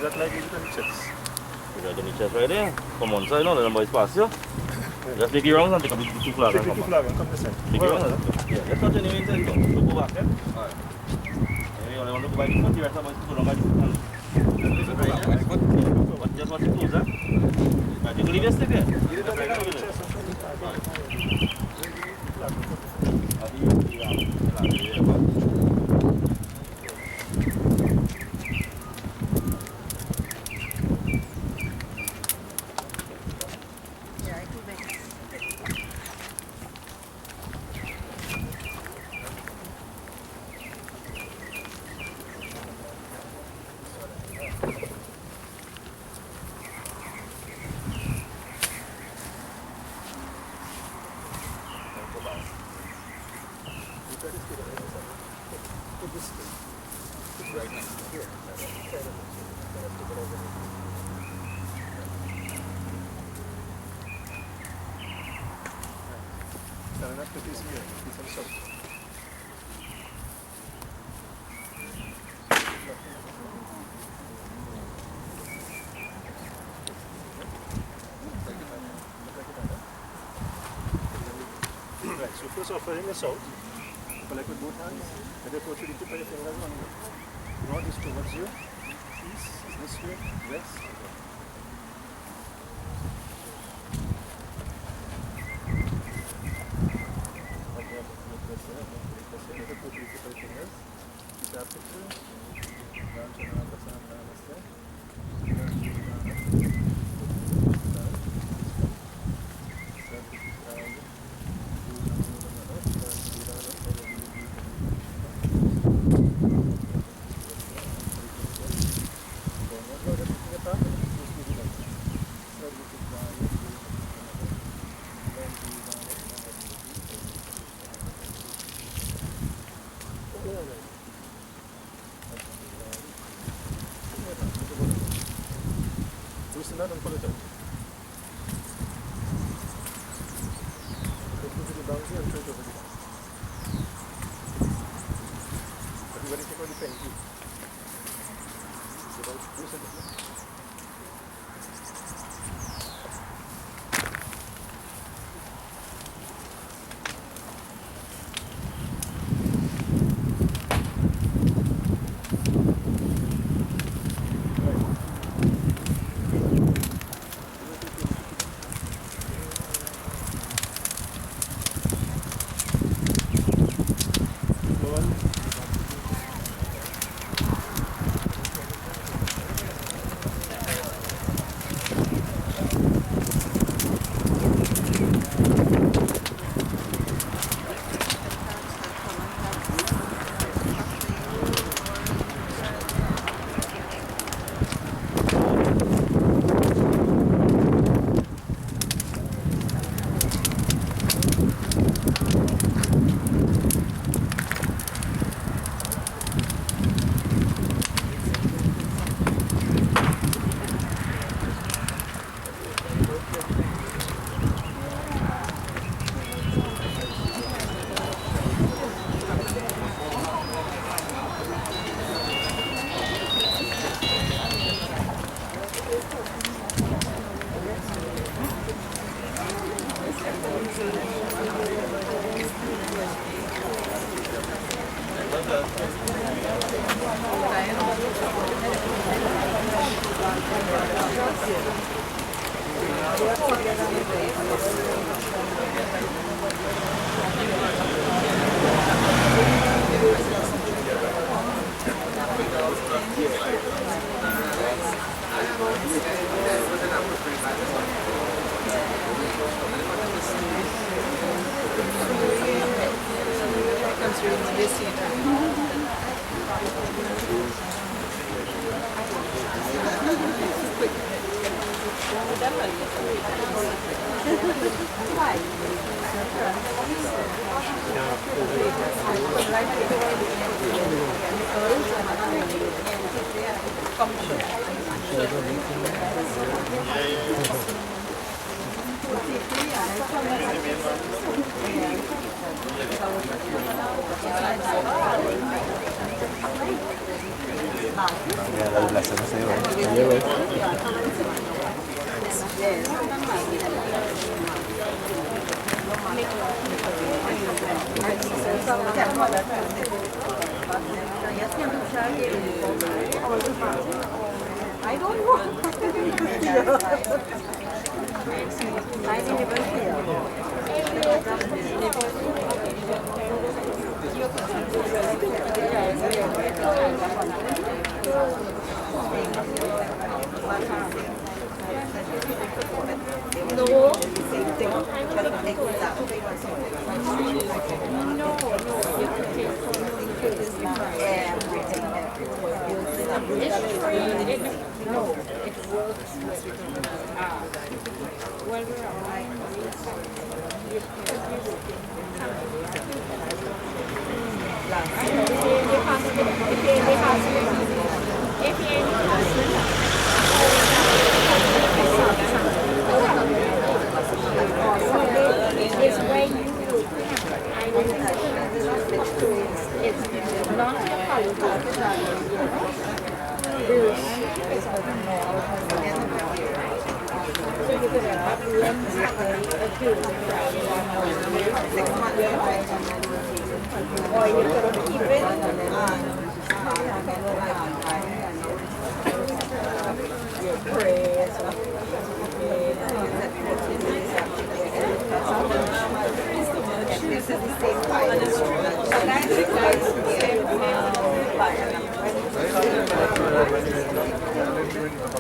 that like it on the chest? You got the chest right there. Come on, side now, let them boys pass you. Just take it round and take a big two flag Take and the come two back. flag and come this side. Take it round. Yeah, let's continue inside. Don't go back, yeah? Alright. You only want to go by the foot, the rest of the boys go down by the foot. But just watch the toes, huh? Right, you can leave your step here. You don't Right, have over the there. chest. Stand up to this here. This one south. Right, so first offering the south. Collect with both hands. And therefore you need to put your fingers on it. North is towards you. East is this way. West. Loosen that and pull it out. Put it to the boundary and throw it over the boundary. Everybody take out the pen, please. Loosen it. I don't know.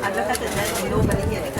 And look at the nobody here.